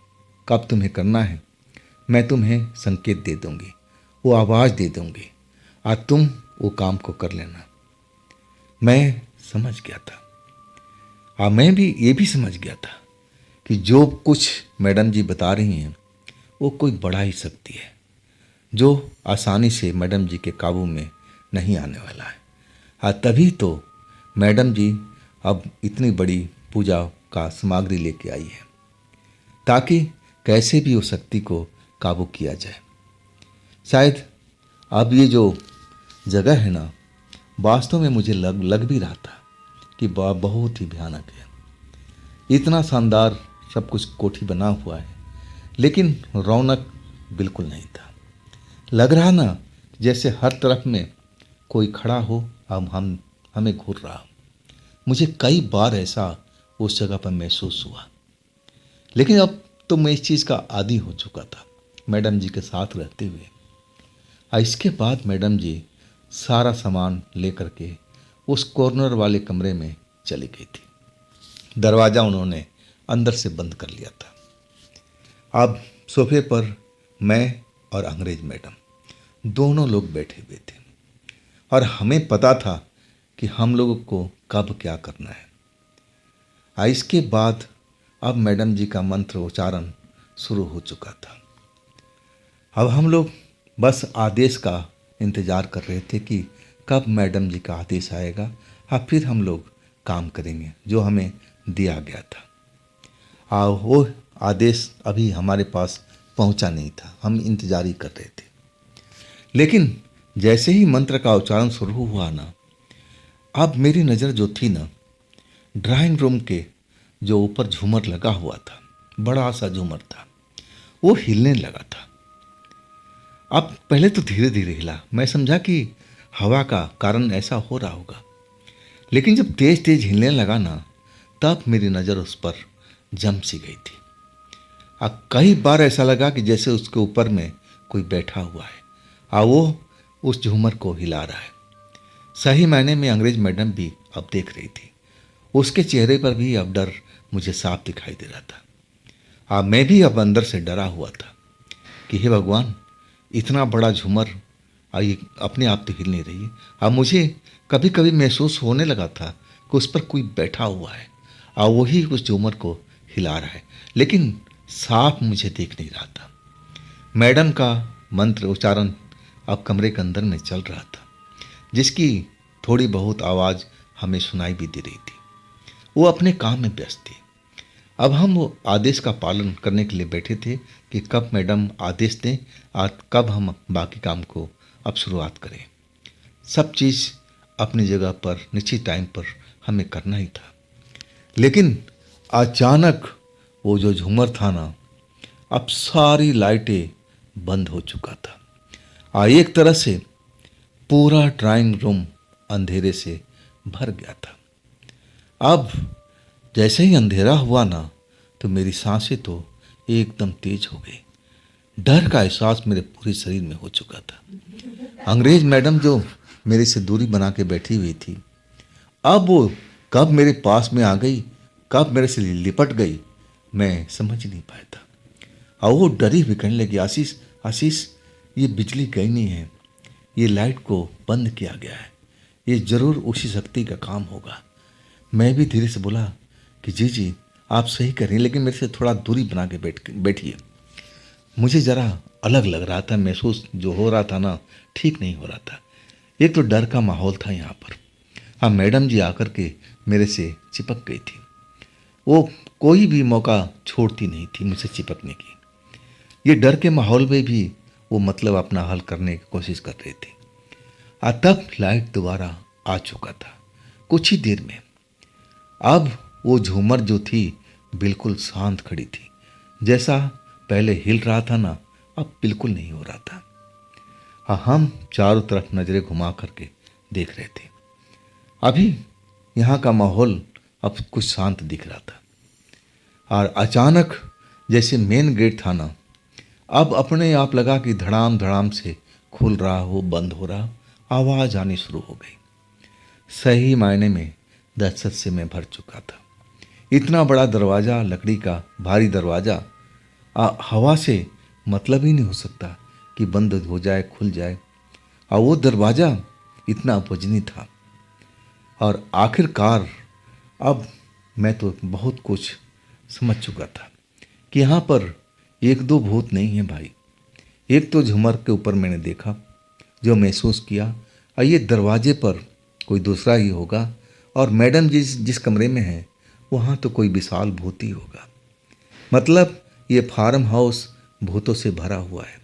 कब तुम्हें करना है मैं तुम्हें संकेत दे दूंगी, वो आवाज़ दे दूंगी और तुम वो काम को कर लेना। मैं समझ गया था, और मैं भी ये भी समझ गया था कि जो कुछ मैडम जी बता रही हैं वो कोई बड़ा ही शक्ति है जो आसानी से मैडम जी के काबू में नहीं आने वाला है। हाँ, तभी तो मैडम जी अब इतनी बड़ी पूजा का सामग्री लेके आई है ताकि कैसे भी उस शक्ति को काबू किया जाए। शायद अब ये जो जगह है ना, वास्तव में मुझे लग भी रहा था कि बहुत ही भयानक है। इतना शानदार सब कुछ कोठी बना हुआ है, लेकिन रौनक बिल्कुल नहीं था। लग रहा ना जैसे हर तरफ में कोई खड़ा हो, अब हमें घूर रहा हो। मुझे कई बार ऐसा उस जगह पर महसूस हुआ, लेकिन अब तो मैं इस चीज़ का आदी हो चुका था मैडम जी के साथ रहते हुए। इसके बाद मैडम जी सारा सामान लेकर के उस कॉर्नर वाले कमरे में चली गई थी। दरवाज़ा उन्होंने अंदर से बंद कर लिया था। अब सोफे पर मैं और अंग्रेज मैडम दोनों लोग बैठे हुए थे और हमें पता था कि हम लोगों को कब क्या करना है। इसके बाद अब मैडम जी का मंत्र उच्चारण शुरू हो चुका था। अब हम लोग बस आदेश का इंतज़ार कर रहे थे कि कब मैडम जी का आदेश आएगा और फिर हम लोग काम करेंगे जो हमें दिया गया था। और वो आदेश अभी हमारे पास पहुंचा नहीं था, हम इंतज़ार ही कर रहे थे। लेकिन जैसे ही मंत्र का उच्चारण शुरू हुआ ना, अब मेरी नज़र जो थी ना, ड्राइंग रूम के जो ऊपर झूमर लगा हुआ था, बड़ा सा झूमर था, वो हिलने लगा था। अब पहले तो धीरे धीरे हिला, मैं समझा कि हवा का कारण ऐसा हो रहा होगा, लेकिन जब तेज तेज हिलने लगा ना, तब मेरी नज़र उस पर जम सी गई थी। अब कई बार ऐसा लगा कि जैसे उसके ऊपर में कोई बैठा हुआ है और वो उस झूमर को हिला रहा है। सही मायने में अंग्रेज मैडम भी अब देख रही थी, उसके चेहरे पर भी अब डर मुझे साफ दिखाई दे रहा था। मैं भी अब अंदर से डरा हुआ था कि हे भगवान, इतना बड़ा झूमर ये अपने आप तो हिल नहीं रही है। अब मुझे कभी कभी महसूस होने लगा था कि उस पर कोई बैठा हुआ है और वही उस झूमर को हिला रहा है, लेकिन साफ मुझे देख नहीं रहा था। मैडम का मंत्र उच्चारण अब कमरे के अंदर में चल रहा था, जिसकी थोड़ी बहुत आवाज़ हमें सुनाई भी दे रही थी। वो अपने काम में व्यस्त थी। अब हम वो आदेश का पालन करने के लिए बैठे थे कि कब मैडम आदेश दें और कब हम बाकी काम को अब शुरुआत करें। सब चीज़ अपनी जगह पर निश्चित टाइम पर हमें करना ही था। लेकिन अचानक वो जो झूमर था ना, अब सारी लाइटें बंद हो चुका था और एक तरह से पूरा ड्राइंग रूम अंधेरे से भर गया था। अब जैसे ही अंधेरा हुआ ना, तो मेरी सांसें तो एकदम तेज हो गई। डर का एहसास मेरे पूरे शरीर में हो चुका था। अंग्रेज मैडम जो मेरे से दूरी बना के बैठी हुई थी, अब वो कब मेरे पास में आ गई, कब मेरे से लिपट गई, मैं समझ नहीं पाया था। और वो डरी हुई कहने लगी, आशीष आशीष, ये बिजली गई नहीं है, ये लाइट को बंद किया गया है, ये ज़रूर उसी शक्ति का काम होगा। मैं भी धीरे से बोला कि जी जी आप सही कह रही हैं, लेकिन मेरे से थोड़ा दूरी बना के बैठिए। मुझे ज़रा अलग लग रहा था, महसूस जो हो रहा था ना, ठीक नहीं हो रहा था। एक तो डर का माहौल था यहाँ पर। हाँ, मैडम जी आकर के मेरे से चिपक गई थी। वो कोई भी मौका छोड़ती नहीं थी मुझसे चिपकने की। ये डर के माहौल में भी वो मतलब अपना हल करने की कोशिश कर रही थी। तब लाइट दोबारा आ चुका था कुछ ही देर में। अब वो झूमर जो थी बिल्कुल शांत खड़ी थी, जैसा पहले हिल रहा था ना, अब बिल्कुल नहीं हो रहा था। हम चारों तरफ नज़रें घुमा करके देख रहे थे। अभी यहाँ का माहौल अब कुछ शांत दिख रहा था। और अचानक जैसे मेन गेट था ना, अब अपने आप लगा कि धड़ाम धड़ाम से खुल रहा हो, बंद हो रहा, आवाज़ आनी शुरू हो गई। सही मायने में दहशत से मैं भर चुका था। इतना बड़ा दरवाज़ा, लकड़ी का भारी दरवाज़ा, हवा से मतलब ही नहीं हो सकता कि बंद हो जाए, खुल जाए। और वो दरवाज़ा इतना वजनी था। और आखिरकार अब मैं तो बहुत कुछ समझ चुका था कि यहाँ पर एक दो भूत नहीं है भाई। एक तो झूमर के ऊपर मैंने देखा, जो महसूस किया, और ये दरवाजे पर कोई दूसरा ही होगा। और मैडम जिस कमरे में है वहाँ तो कोई विशाल भूत ही होगा। मतलब ये फार्म हाउस भूतों से भरा हुआ है।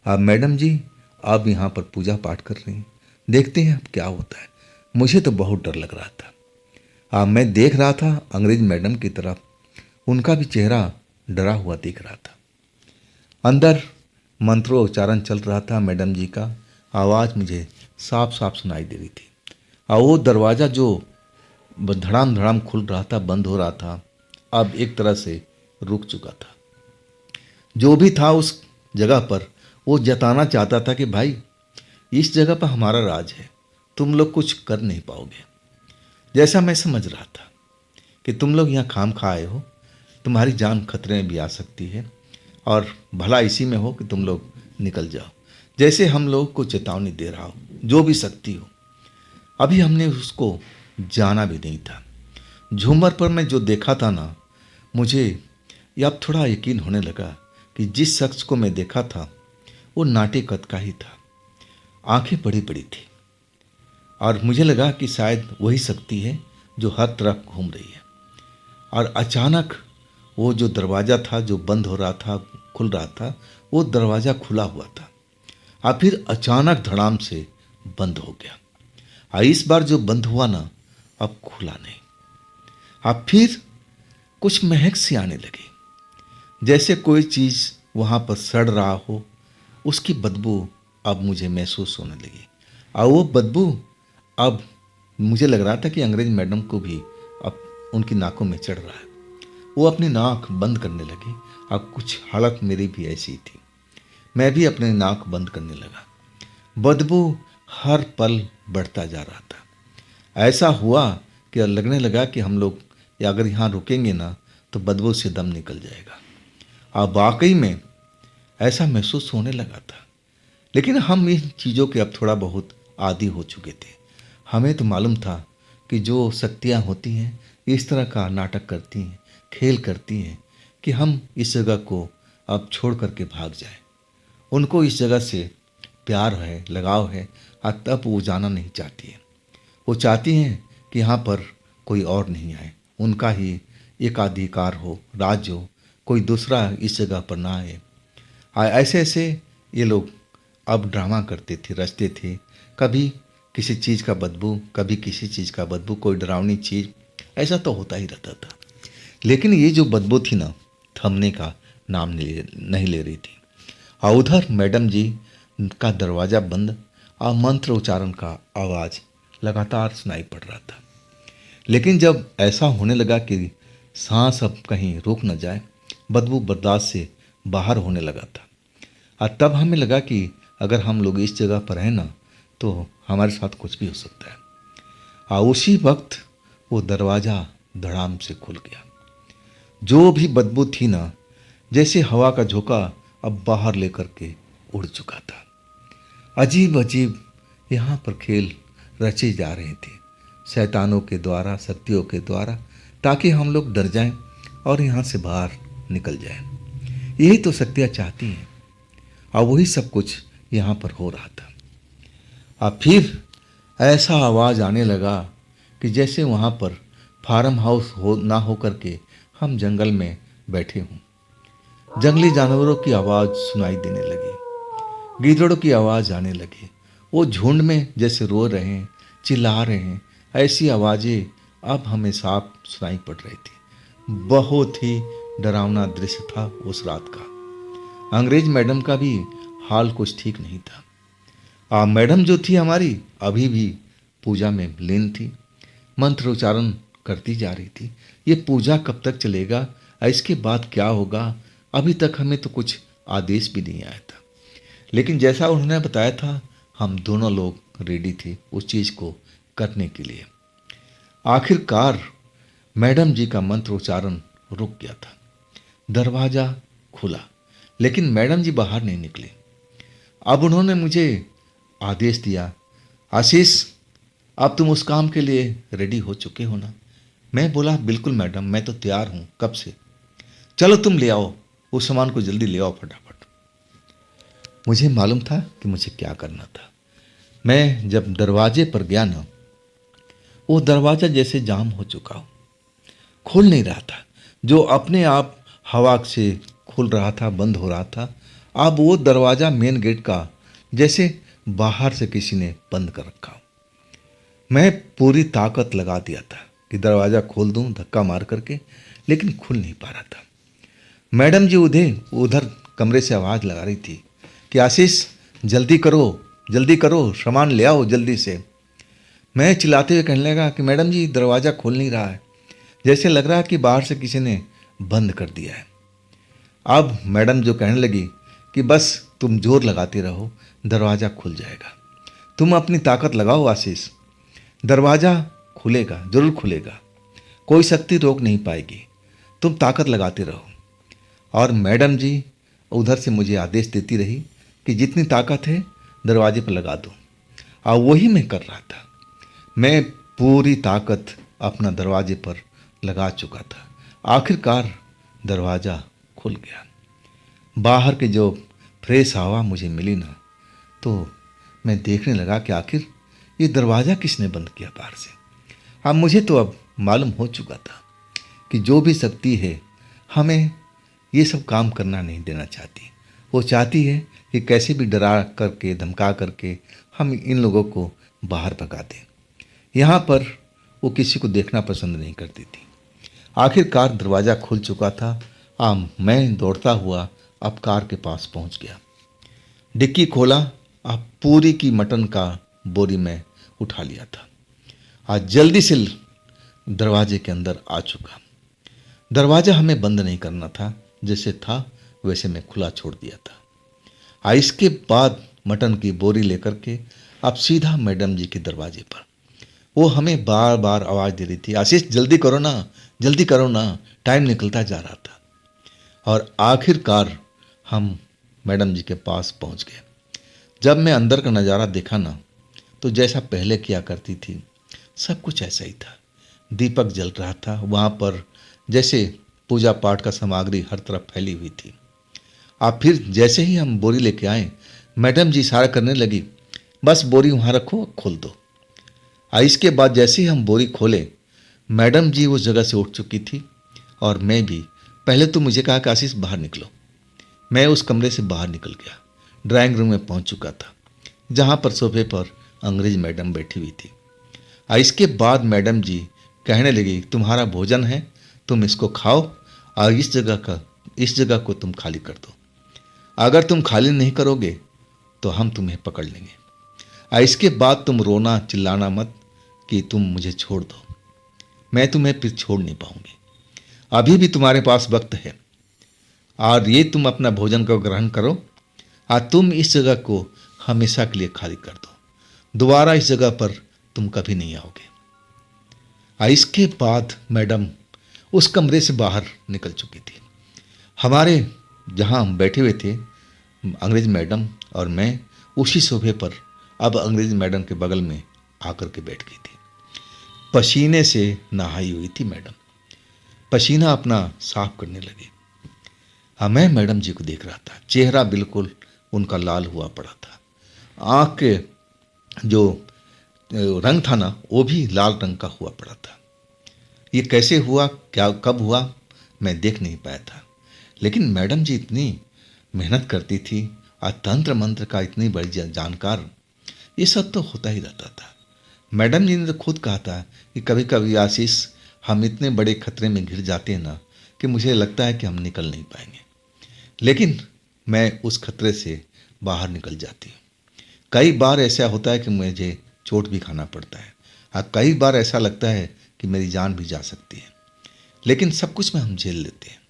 अब मैडम जी आप यहाँ पर पूजा पाठ कर रही हैं, देखते हैं अब क्या होता है। मुझे तो बहुत डर लग रहा था। मैं देख रहा था अंग्रेज मैडम की तरफ, उनका भी चेहरा डरा हुआ दिख रहा था। अंदर मंत्रोच्चारण चल रहा था मैडम जी का, आवाज़ मुझे साफ साफ सुनाई दे रही थी। और वो दरवाज़ा जो धड़ाम धड़ाम खुल रहा था, बंद हो रहा था, अब एक तरह से रुक चुका था। जो भी था उस जगह पर वो जताना चाहता था कि भाई इस जगह पर हमारा राज है, तुम लोग कुछ कर नहीं पाओगे। जैसा मैं समझ रहा था कि तुम लोग यहाँ खाम खा आए हो, तुम्हारी जान खतरे में भी आ सकती है, और भला इसी में हो कि तुम लोग निकल जाओ। जैसे हम लोग को चेतावनी दे रहा हो, जो भी शक्ति हो। अभी हमने उसको जाना भी नहीं था। झूमर पर मैं जो देखा था ना, मुझे अब थोड़ा यकीन होने लगा कि जिस शख्स को मैं देखा था वो नाटे कद का ही था। आंखें बड़ी बड़ी थी और मुझे लगा कि शायद वही शक्ति है जो हर तरफ घूम रही है। और अचानक वो जो दरवाज़ा था जो बंद हो रहा था, खुल रहा था, वो दरवाज़ा खुला हुआ था और फिर अचानक धड़ाम से बंद हो गया। और इस बार जो बंद हुआ ना, अब खुला नहीं। अब फिर कुछ महक सी आने लगी, जैसे कोई चीज़ वहाँ पर सड़ रहा हो, उसकी बदबू अब मुझे महसूस होने लगी। और वो बदबू अब मुझे लग रहा था कि अंग्रेज मैडम को भी अब उनकी नाकों में चढ़ रहा है। वो अपनी नाक बंद करने लगी। अब कुछ हालत मेरी भी ऐसी थी, मैं भी अपनी नाक बंद करने लगा। बदबू हर पल बढ़ता जा रहा था। ऐसा हुआ कि लगने लगा कि हम लोग अगर यहाँ रुकेंगे ना तो बदबू से दम निकल जाएगा। अब वाकई में ऐसा महसूस होने लगा था। लेकिन हम इन चीज़ों के अब थोड़ा बहुत आदी हो चुके थे। हमें तो मालूम था कि जो शक्तियाँ होती हैं इस तरह का नाटक करती हैं, खेल करती हैं कि हम इस जगह को अब छोड़ करके भाग जाएं। उनको इस जगह से प्यार है, लगाव है, और तब वो जाना नहीं चाहती है। वो चाहती हैं कि यहाँ पर कोई और नहीं आए, उनका ही एकाधिकार हो, राज्य हो, कोई दूसरा इस जगह पर ना आए। ऐसे ऐसे ये लोग अब ड्रामा करते थे, रचते थे। कभी किसी चीज़ का बदबू, कभी किसी चीज़ का बदबू, कोई डरावनी चीज़, ऐसा तो होता ही रहता था। लेकिन ये जो बदबू थी ना, थमने का नाम नहीं ले रही थी। और उधर मैडम जी का दरवाज़ा बंद और मंत्र उच्चारण का आवाज़ लगातार सुनाई पड़ रहा था। लेकिन जब ऐसा होने लगा कि सांस अब कहीं रुक न जाए, बदबू बर्दाश्त से बाहर होने लगा था। और तब हमें लगा कि अगर हम लोग इस जगह पर हैं ना तो हमारे साथ कुछ भी हो सकता है। और उसी वक्त वो दरवाज़ा धड़ाम से खुल गया। जो भी बदबू थी ना, जैसे हवा का झोंका अब बाहर लेकर के उड़ चुका था। अजीब अजीब यहाँ पर खेल रचे जा रहे थे शैतानों के द्वारा, शक्तियों के द्वारा, ताकि हम लोग डर जाएं और यहाँ से बाहर निकल जाएं। यही तो शक्तियाँ चाहती हैं और वही सब कुछ यहाँ पर हो रहा था। अब फिर ऐसा आवाज़ आने लगा कि जैसे वहाँ पर फार्म हाउस हो ना हो करके हम जंगल में बैठे हों। जंगली जानवरों की आवाज़ सुनाई देने लगी, गीदड़ों की आवाज़ आने लगी। वो झुंड में जैसे रो रहे हैं, चिल्ला रहे हैं, ऐसी आवाज़ें अब हमें साफ सुनाई पड़ रही थी। बहुत ही डरावना दृश्य था उस रात का। अंग्रेज मैडम का भी हाल कुछ ठीक नहीं था। मैडम जो थी हमारी अभी भी पूजा में लीन थी। मंत्र उच्चारण करती जा रही थी। ये पूजा कब तक चलेगा और इसके बाद क्या होगा, अभी तक हमें तो कुछ आदेश भी नहीं आया था। लेकिन जैसा उन्होंने बताया था, हम दोनों लोग रेडी थे उस चीज़ को करने के लिए। आखिरकार मैडम जी का मंत्र उच्चारण रुक गया था। दरवाज़ा खुला, लेकिन मैडम जी बाहर नहीं निकले। अब उन्होंने मुझे आदेश दिया, आशीष अब तुम उस काम के लिए रेडी हो चुके हो ना। मैं बोला, बिल्कुल मैडम, मैं तो तैयार हूँ कब से। चलो तुम ले आओ, उस सामान को जल्दी ले आओ फटाफट। मुझे मालूम था कि मुझे क्या करना था। मैं जब दरवाजे पर गया ना, वो दरवाज़ा जैसे जाम हो चुका हो, खुल नहीं रहा था। जो अपने आप हवा से खुल रहा था, बंद हो रहा था, अब वो दरवाज़ा मेन गेट का जैसे बाहर से किसी ने बंद कर रखा हो। मैं पूरी ताकत लगा दिया था कि दरवाज़ा खोल दूं धक्का मार करके, लेकिन खुल नहीं पा रहा था। मैडम जी उधर कमरे से आवाज़ लगा रही थी कि आशीष जल्दी करो, सामान ले आओ जल्दी से। मैं चिल्लाते हुए कहने लगा कि मैडम जी दरवाज़ा खुल नहीं रहा है, जैसे लग रहा है कि बाहर से किसी ने बंद कर दिया है। अब मैडम जो कहने लगी कि बस तुम जोर लगाते रहो, दरवाज़ा खुल जाएगा, तुम अपनी ताकत लगाओ आशीष, दरवाज़ा खुलेगा, ज़रूर खुलेगा, कोई शक्ति रोक नहीं पाएगी, तुम ताकत लगाते रहो। और मैडम जी उधर से मुझे आदेश देती रही कि जितनी ताकत है दरवाजे पर लगा दो, और वही मैं कर रहा था। मैं पूरी ताकत अपना दरवाजे पर लगा चुका था। आखिरकार दरवाज़ा खुल गया। बाहर के जो फ्रेश हवा मुझे मिली ना, तो मैं देखने लगा कि आखिर ये दरवाज़ा किसने बंद किया बाहर से। अब मुझे तो अब मालूम हो चुका था कि जो भी शक्ति है हमें ये सब काम करना नहीं देना चाहती। वो चाहती है कि कैसे भी डरा करके, धमका करके हम इन लोगों को बाहर भगा दें। यहाँ पर वो किसी को देखना पसंद नहीं करती थी। आखिरकार दरवाज़ा खुल चुका था। मैं दौड़ता हुआ अब कार के पास पहुँच गया। डिक्की खोला, अब पूरी की मटन का बोरी में उठा लिया था। आज जल्दी से दरवाजे के अंदर आ चुका। दरवाज़ा हमें बंद नहीं करना था, जैसे था वैसे मैं खुला छोड़ दिया था। इसके बाद मटन की बोरी लेकर के अब सीधा मैडम जी के दरवाजे पर। वो हमें बार बार आवाज़ दे रही थी, आशीष जल्दी करो ना, टाइम निकलता जा रहा था। और आखिरकार हम मैडम जी के पास पहुंच गए। जब मैं अंदर का नज़ारा देखा ना, तो जैसा पहले किया करती थी सब कुछ ऐसा ही था। दीपक जल रहा था वहाँ पर, जैसे पूजा पाठ का सामग्री हर तरफ फैली हुई थी। आप फिर जैसे ही हम बोरी लेके आए, मैडम जी इशारा करने लगी, बस बोरी वहाँ रखो, खोल दो। इसके बाद जैसे ही हम बोरी खोले, मैडम जी उस जगह से उठ चुकी थी और मैं भी। पहले तो मुझे कहा कि आशीष बाहर निकलो। मैं उस कमरे से बाहर निकल गया। ड्राइंग रूम में पहुंच चुका था, जहां पर सोफे पर अंग्रेज मैडम बैठी हुई थी। इसके बाद मैडम जी कहने लगी, तुम्हारा भोजन है, तुम इसको खाओ और इस जगह को तुम खाली कर दो। अगर तुम खाली नहीं करोगे तो हम तुम्हें पकड़ लेंगे। इसके बाद तुम रोना चिल्लाना मत कि तुम मुझे छोड़ दो, मैं तुम्हें फिर छोड़ नहीं पाऊंगी। अभी भी तुम्हारे पास वक्त है और ये तुम अपना भोजन को ग्रहण करो और तुम इस जगह को हमेशा के लिए खाली कर दो। दोबारा इस जगह पर तुम कभी नहीं आओगे। इसके बाद मैडम उस कमरे से बाहर निकल चुकी थी। हमारे जहाँ हम बैठे हुए थे, अंग्रेज मैडम और मैं, उसी सोफे पर अब अंग्रेज मैडम के बगल में आकर के बैठ गई थी। पसीने से नहाई हुई थी मैडम, पसीना अपना साफ करने लगी। मैं मैडम जी को देख रहा था, चेहरा बिल्कुल उनका लाल हुआ पड़ा था। आँख के जो रंग था ना, वो भी लाल रंग का हुआ पड़ा था। ये कैसे हुआ, क्या कब हुआ, मैं देख नहीं पाया था। लेकिन मैडम जी इतनी मेहनत करती थी और तंत्र मंत्र का इतनी बड़ी जानकार, ये सब तो होता ही रहता था। मैडम जी ने तो खुद कहा था कि कभी कभी आशीष हम इतने बड़े खतरे में घिर जाते हैं ना कि मुझे लगता है कि हम निकल नहीं पाएंगे, लेकिन मैं उस खतरे से बाहर निकल जाती हूँ। कई बार ऐसा होता है कि मुझे चोट भी खाना पड़ता है, हाँ, कई बार ऐसा लगता है कि मेरी जान भी जा सकती है, लेकिन सब कुछ में हम झेल लेते हैं।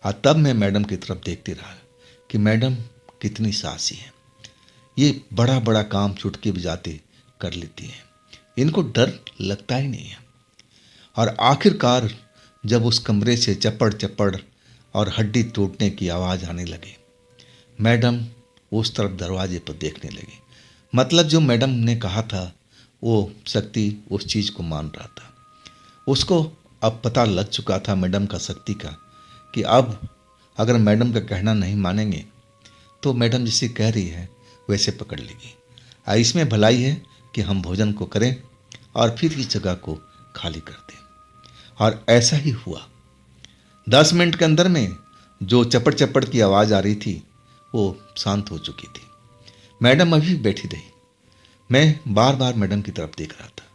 हाँ, तब मैं मैडम की तरफ देखते रहा कि मैडम कितनी साहसी है। ये बड़ा बड़ा काम चुटकी बजाते कर लेती हैं, इनको डर लगता ही नहीं है। और आखिरकार जब उस कमरे से चप्पड़ चप्पड़ और हड्डी टूटने की आवाज़ आने लगी, मैडम उस तरफ दरवाजे पर देखने लगी। मतलब जो मैडम ने कहा था वो शक्ति उस चीज़ को मान रहा था। उसको अब पता लग चुका था मैडम का शक्ति का, कि अब अगर मैडम का कहना नहीं मानेंगे तो मैडम जैसे कह रही है वैसे पकड़ लेगी। इसमें भलाई है कि हम भोजन को करें और फिर इस जगह को खाली कर दें। और ऐसा ही हुआ। 10 मिनट के अंदर में जो चपड़ चपड़ की आवाज़ आ रही थी वो शांत हो चुकी थी। मैडम अभी बैठी रही। मैं बार बार मैडम की तरफ देख रहा था।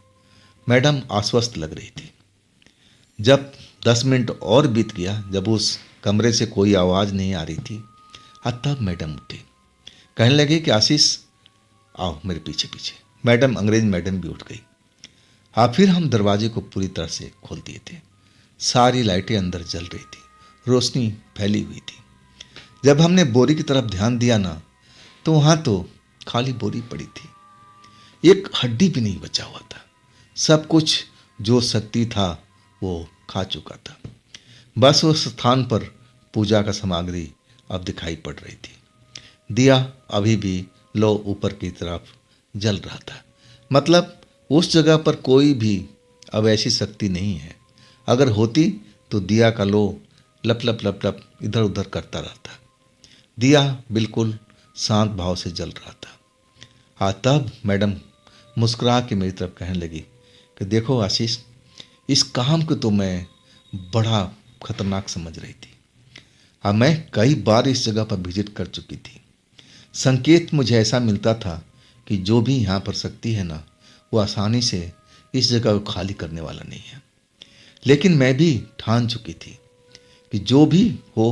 मैडम आश्वस्त लग रही थी। जब 10 मिनट और बीत गया, जब उस कमरे से कोई आवाज़ नहीं आ रही थी, तब मैडम उठी। कहने लगी कि आशीष आओ मेरे पीछे पीछे। मैडम, अंग्रेज मैडम भी उठ गई। फिर हम दरवाजे को पूरी तरह से खोल दिए थे। सारी लाइटें अंदर जल रही थी, रोशनी फैली हुई थी। जब हमने बोरी की तरफ ध्यान दिया ना, तो वहाँ तो खाली बोरी पड़ी थी, एक हड्डी भी नहीं बचा हुआ था। सब कुछ जो शक्ति था वो खा चुका था। बस उस स्थान पर पूजा का सामग्री अब दिखाई पड़ रही थी। दिया अभी भी लो ऊपर की तरफ जल रहा था। मतलब उस जगह पर कोई भी अब ऐसी शक्ति नहीं है। अगर होती तो दिया का लो लप लप लप लप इधर उधर करता रहता। दिया बिल्कुल शांत भाव से जल रहा था। तब मैडम मुस्कुरा के मेरी तरफ कहने लगी कि देखो आशीष, इस काम को तो मैं बड़ा खतरनाक समझ रही थी। मैं कई बार इस जगह पर विजिट कर चुकी थी। संकेत मुझे ऐसा मिलता था कि जो भी यहाँ पर शक्ति है ना, वो आसानी से इस जगह को खाली करने वाला नहीं है। लेकिन मैं भी ठान चुकी थी कि जो भी हो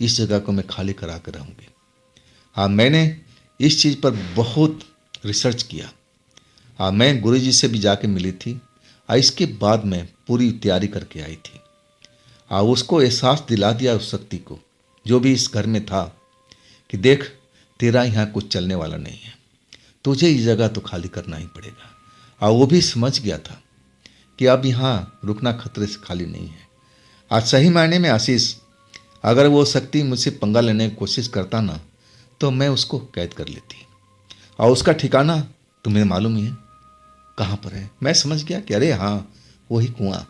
इस जगह को मैं खाली करा कर रहूँगी। मैंने इस चीज़ पर बहुत रिसर्च किया। मैं गुरुजी से भी जाके मिली थी। इसके बाद मैं पूरी तैयारी करके आई थी। उसको एहसास दिला दिया उस शक्ति को जो भी इस घर में था कि देख, तेरा यहाँ कुछ चलने वाला नहीं है, तुझे इस जगह तो खाली करना ही पड़ेगा। वो भी समझ गया था कि अब यहाँ रुकना खतरे से खाली नहीं है। आज सही मायने में आशीष, अगर वो शक्ति मुझसे पंगा लेने की कोशिश करता ना, तो मैं उसको कैद कर लेती। और उसका ठिकाना तुम्हें मालूम ही है कहाँ पर है। मैं समझ गया कि अरे हाँ, वही कुआं।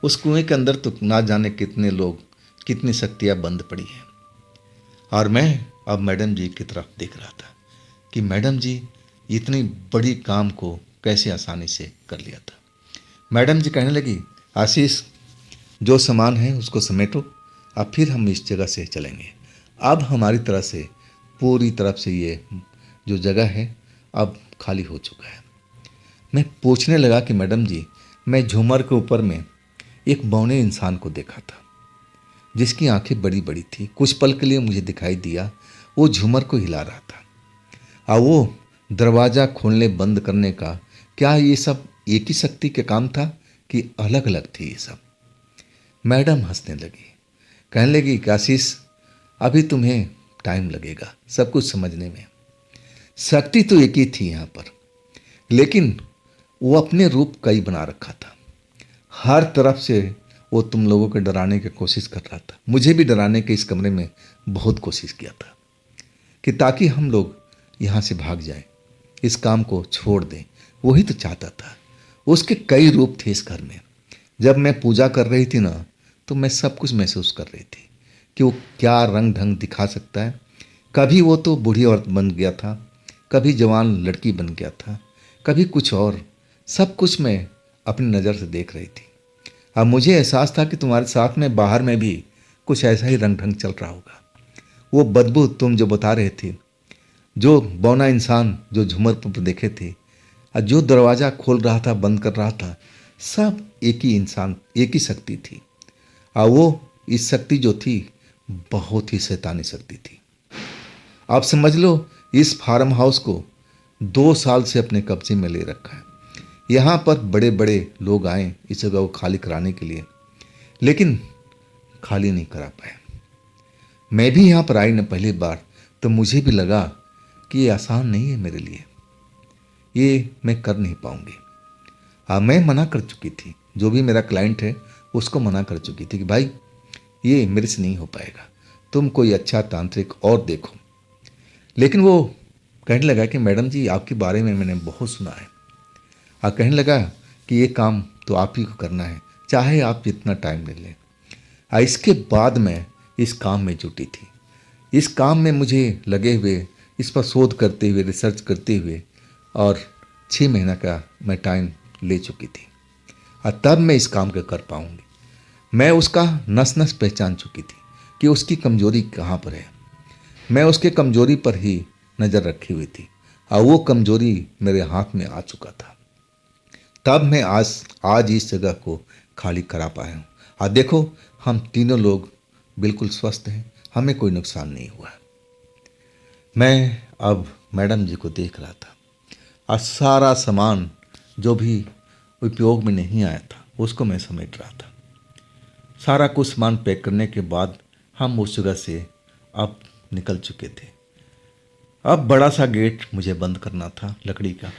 उस कुएं के अंदर तो ना जाने कितने लोग, कितनी शक्तियाँ बंद पड़ी हैं। और मैं अब मैडम जी की तरफ देख रहा था कि मैडम जी इतनी बड़ी काम को कैसे आसानी से कर लिया था। मैडम जी कहने लगी, आशीष जो सामान है उसको समेटो, अब फिर हम इस जगह से चलेंगे। अब हमारी तरह से पूरी तरफ से ये जो जगह है अब खाली हो चुका है। मैं पूछने लगा कि मैडम जी, मैं झूमर के ऊपर में एक बौने इंसान को देखा था जिसकी आंखें बड़ी बड़ी थी। कुछ पल के लिए मुझे दिखाई दिया वो झूमर को हिला रहा था। वो दरवाज़ा खोलने बंद करने का, क्या ये सब एक ही शक्ति के काम था कि अलग अलग थी ये सब? मैडम हंसने लगी, कहने लगी कि आशीष, अभी तुम्हें टाइम लगेगा सब कुछ समझने में। शक्ति तो एक ही थी यहाँ पर, लेकिन वो अपने रूप कई बना रखा था। हर तरफ से वो तुम लोगों को डराने की कोशिश कर रहा था। मुझे भी डराने के इस कमरे में बहुत कोशिश किया था कि ताकि हम लोग यहाँ से भाग जाएं, इस काम को छोड़ दें। वही तो चाहता था। उसके कई रूप थे इस घर में। जब मैं पूजा कर रही थी ना, तो मैं सब कुछ महसूस कर रही थी कि वो क्या रंग ढंग दिखा सकता है। कभी वो तो बूढ़ी औरत बन गया था, कभी जवान लड़की बन गया था, कभी कुछ और। सब कुछ मैं अपनी नज़र से देख रही थी। अब मुझे एहसास था कि तुम्हारे साथ में बाहर में भी कुछ ऐसा ही रंग ढंग चल रहा होगा। वो बदबू तुम जो बता रहे थे, जो बौना इंसान जो झूमर पर देखे थे, और जो दरवाज़ा खोल रहा था बंद कर रहा था, सब एक ही इंसान, एक ही शक्ति थी। और वो इस शक्ति जो थी बहुत ही शैतानी शक्ति थी। आप समझ लो, इस फार्म हाउस को 2 साल से अपने कब्जे में ले रखा है। यहाँ पर बड़े बड़े लोग आए इस जगह को खाली कराने के लिए, लेकिन खाली नहीं करा पाए। मैं भी यहाँ पर आई ना पहली बार, तो मुझे भी लगा कि ये आसान नहीं है मेरे लिए, ये मैं कर नहीं पाऊंगी। मैं मना कर चुकी थी, जो भी मेरा क्लाइंट है उसको मना कर चुकी थी कि भाई ये मेरे से नहीं हो पाएगा, तुम कोई अच्छा तांत्रिक और देखो। लेकिन वो कहने लगा कि मैडम जी आपके बारे में मैंने बहुत सुना है, और कहने लगा कि ये काम तो आप ही को करना है, चाहे आप जितना टाइम ले लें। इसके बाद मैं इस काम में जुटी थी। इस काम में मुझे लगे हुए, इस पर शोध करते हुए, रिसर्च करते हुए, और 6 महीना का मैं टाइम ले चुकी थी, और तब मैं इस काम को कर पाऊंगी। मैं उसका नस नस पहचान चुकी थी कि उसकी कमजोरी कहाँ पर है। मैं उसके कमजोरी पर ही नज़र रखी हुई थी, और वो कमजोरी मेरे हाथ में आ चुका था। तब मैं आज इस जगह को खाली करा पाया हूँ, और देखो हम तीनों लोग बिल्कुल स्वस्थ हैं, हमें कोई नुकसान नहीं हुआ। मैं अब मैडम जी को देख रहा था, और सारा सामान जो भी उपयोग में नहीं आया था उसको मैं समेट रहा था। सारा कुछ सामान पैक करने के बाद हम उस जगह से अब निकल चुके थे। अब बड़ा सा गेट मुझे बंद करना था लकड़ी का,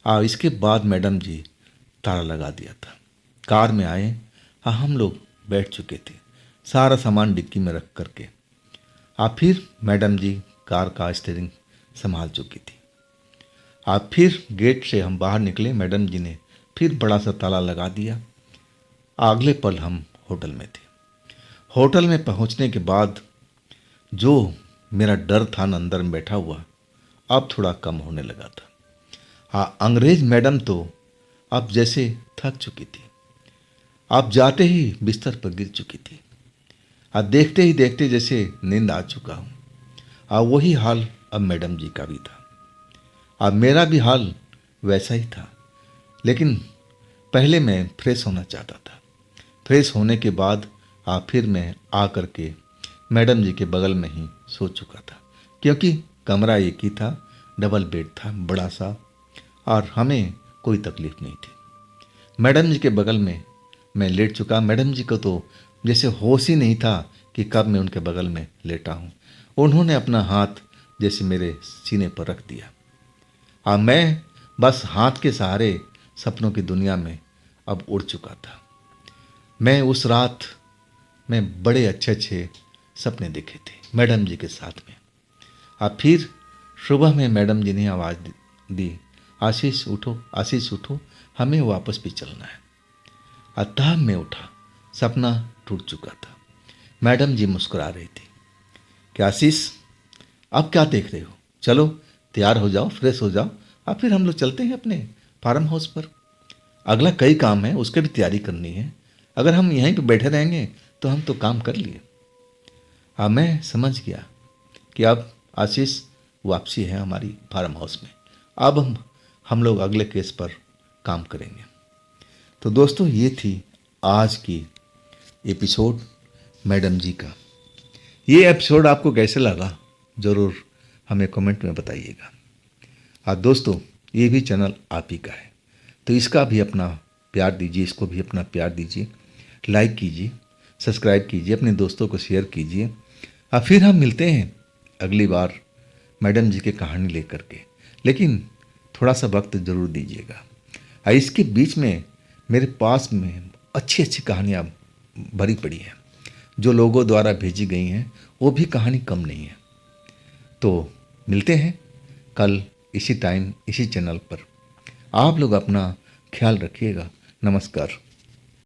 और इसके बाद मैडम जी ताला लगा दिया था। कार में आए, हाँ हम लोग बैठ चुके थे सारा सामान डिक्की में रख करके। फिर मैडम जी कार का स्टीयरिंग संभाल चुकी थी। फिर गेट से हम बाहर निकले, मैडम जी ने फिर बड़ा सा ताला लगा दिया। अगले पल हम होटल में थे। होटल में पहुंचने के बाद जो मेरा डर था ना अंदर में बैठा हुआ, अब थोड़ा कम होने लगा था। अंग्रेज मैडम तो अब जैसे थक चुकी थी, अब जाते ही बिस्तर पर गिर चुकी थी। देखते ही देखते जैसे नींद आ चुका हूँ। वही हाल अब मैडम जी का भी था। मेरा भी हाल वैसा ही था, लेकिन पहले मैं फ्रेश होना चाहता था। फ्रेश होने के बाद फिर मैं आ करके मैडम जी के बगल में ही सो चुका था, क्योंकि कमरा एक ही था, डबल बेड था बड़ा सा, और हमें कोई तकलीफ नहीं थी। मैडम जी के बगल में मैं लेट चुका। मैडम जी को तो जैसे होश ही नहीं था कि कब मैं उनके बगल में लेटा हूँ। उन्होंने अपना हाथ जैसे मेरे सीने पर रख दिया। मैं बस हाथ के सहारे सपनों की दुनिया में अब उड़ चुका था। मैं उस रात में बड़े अच्छे अच्छे सपने देखे थे मैडम जी के साथ में। फिर सुबह में मैडम जी ने आवाज़ दी, आशीष उठो, आशीष उठो, हमें वापस भी चलना है। तब मैं उठा, सपना टूट चुका था। मैडम जी मुस्कुरा रही थी कि आशीष अब क्या देख रहे हो, चलो तैयार हो जाओ, फ्रेश हो जाओ, अब फिर हम लोग चलते हैं अपने फार्म हाउस पर। अगला कई काम है, उसकी भी तैयारी करनी है। अगर हम यहीं पर बैठे रहेंगे तो हम तो काम कर लिए। मैं समझ गया कि अब आशीष वापसी है हमारी फार्म हाउस में। अब हम लोग अगले केस पर काम करेंगे। तो दोस्तों ये थी आज की एपिसोड मैडम जी का। ये एपिसोड आपको कैसे लगा ज़रूर हमें कमेंट में बताइएगा। दोस्तों ये भी चैनल आप ही का है, तो इसका भी अपना प्यार दीजिए, इसको भी अपना प्यार दीजिए, लाइक कीजिए, सब्सक्राइब कीजिए, अपने दोस्तों को शेयर कीजिए। फिर हम मिलते हैं अगली बार मैडम जी की कहानी लेकर के, लेकिन थोड़ा सा वक्त ज़रूर दीजिएगा। इसके बीच में मेरे पास में अच्छी अच्छी कहानियाँ भरी पड़ी हैं, जो लोगों द्वारा भेजी गई हैं, वो भी कहानी कम नहीं है। तो मिलते हैं कल इसी टाइम इसी चैनल पर। आप लोग अपना ख्याल रखिएगा। नमस्कार।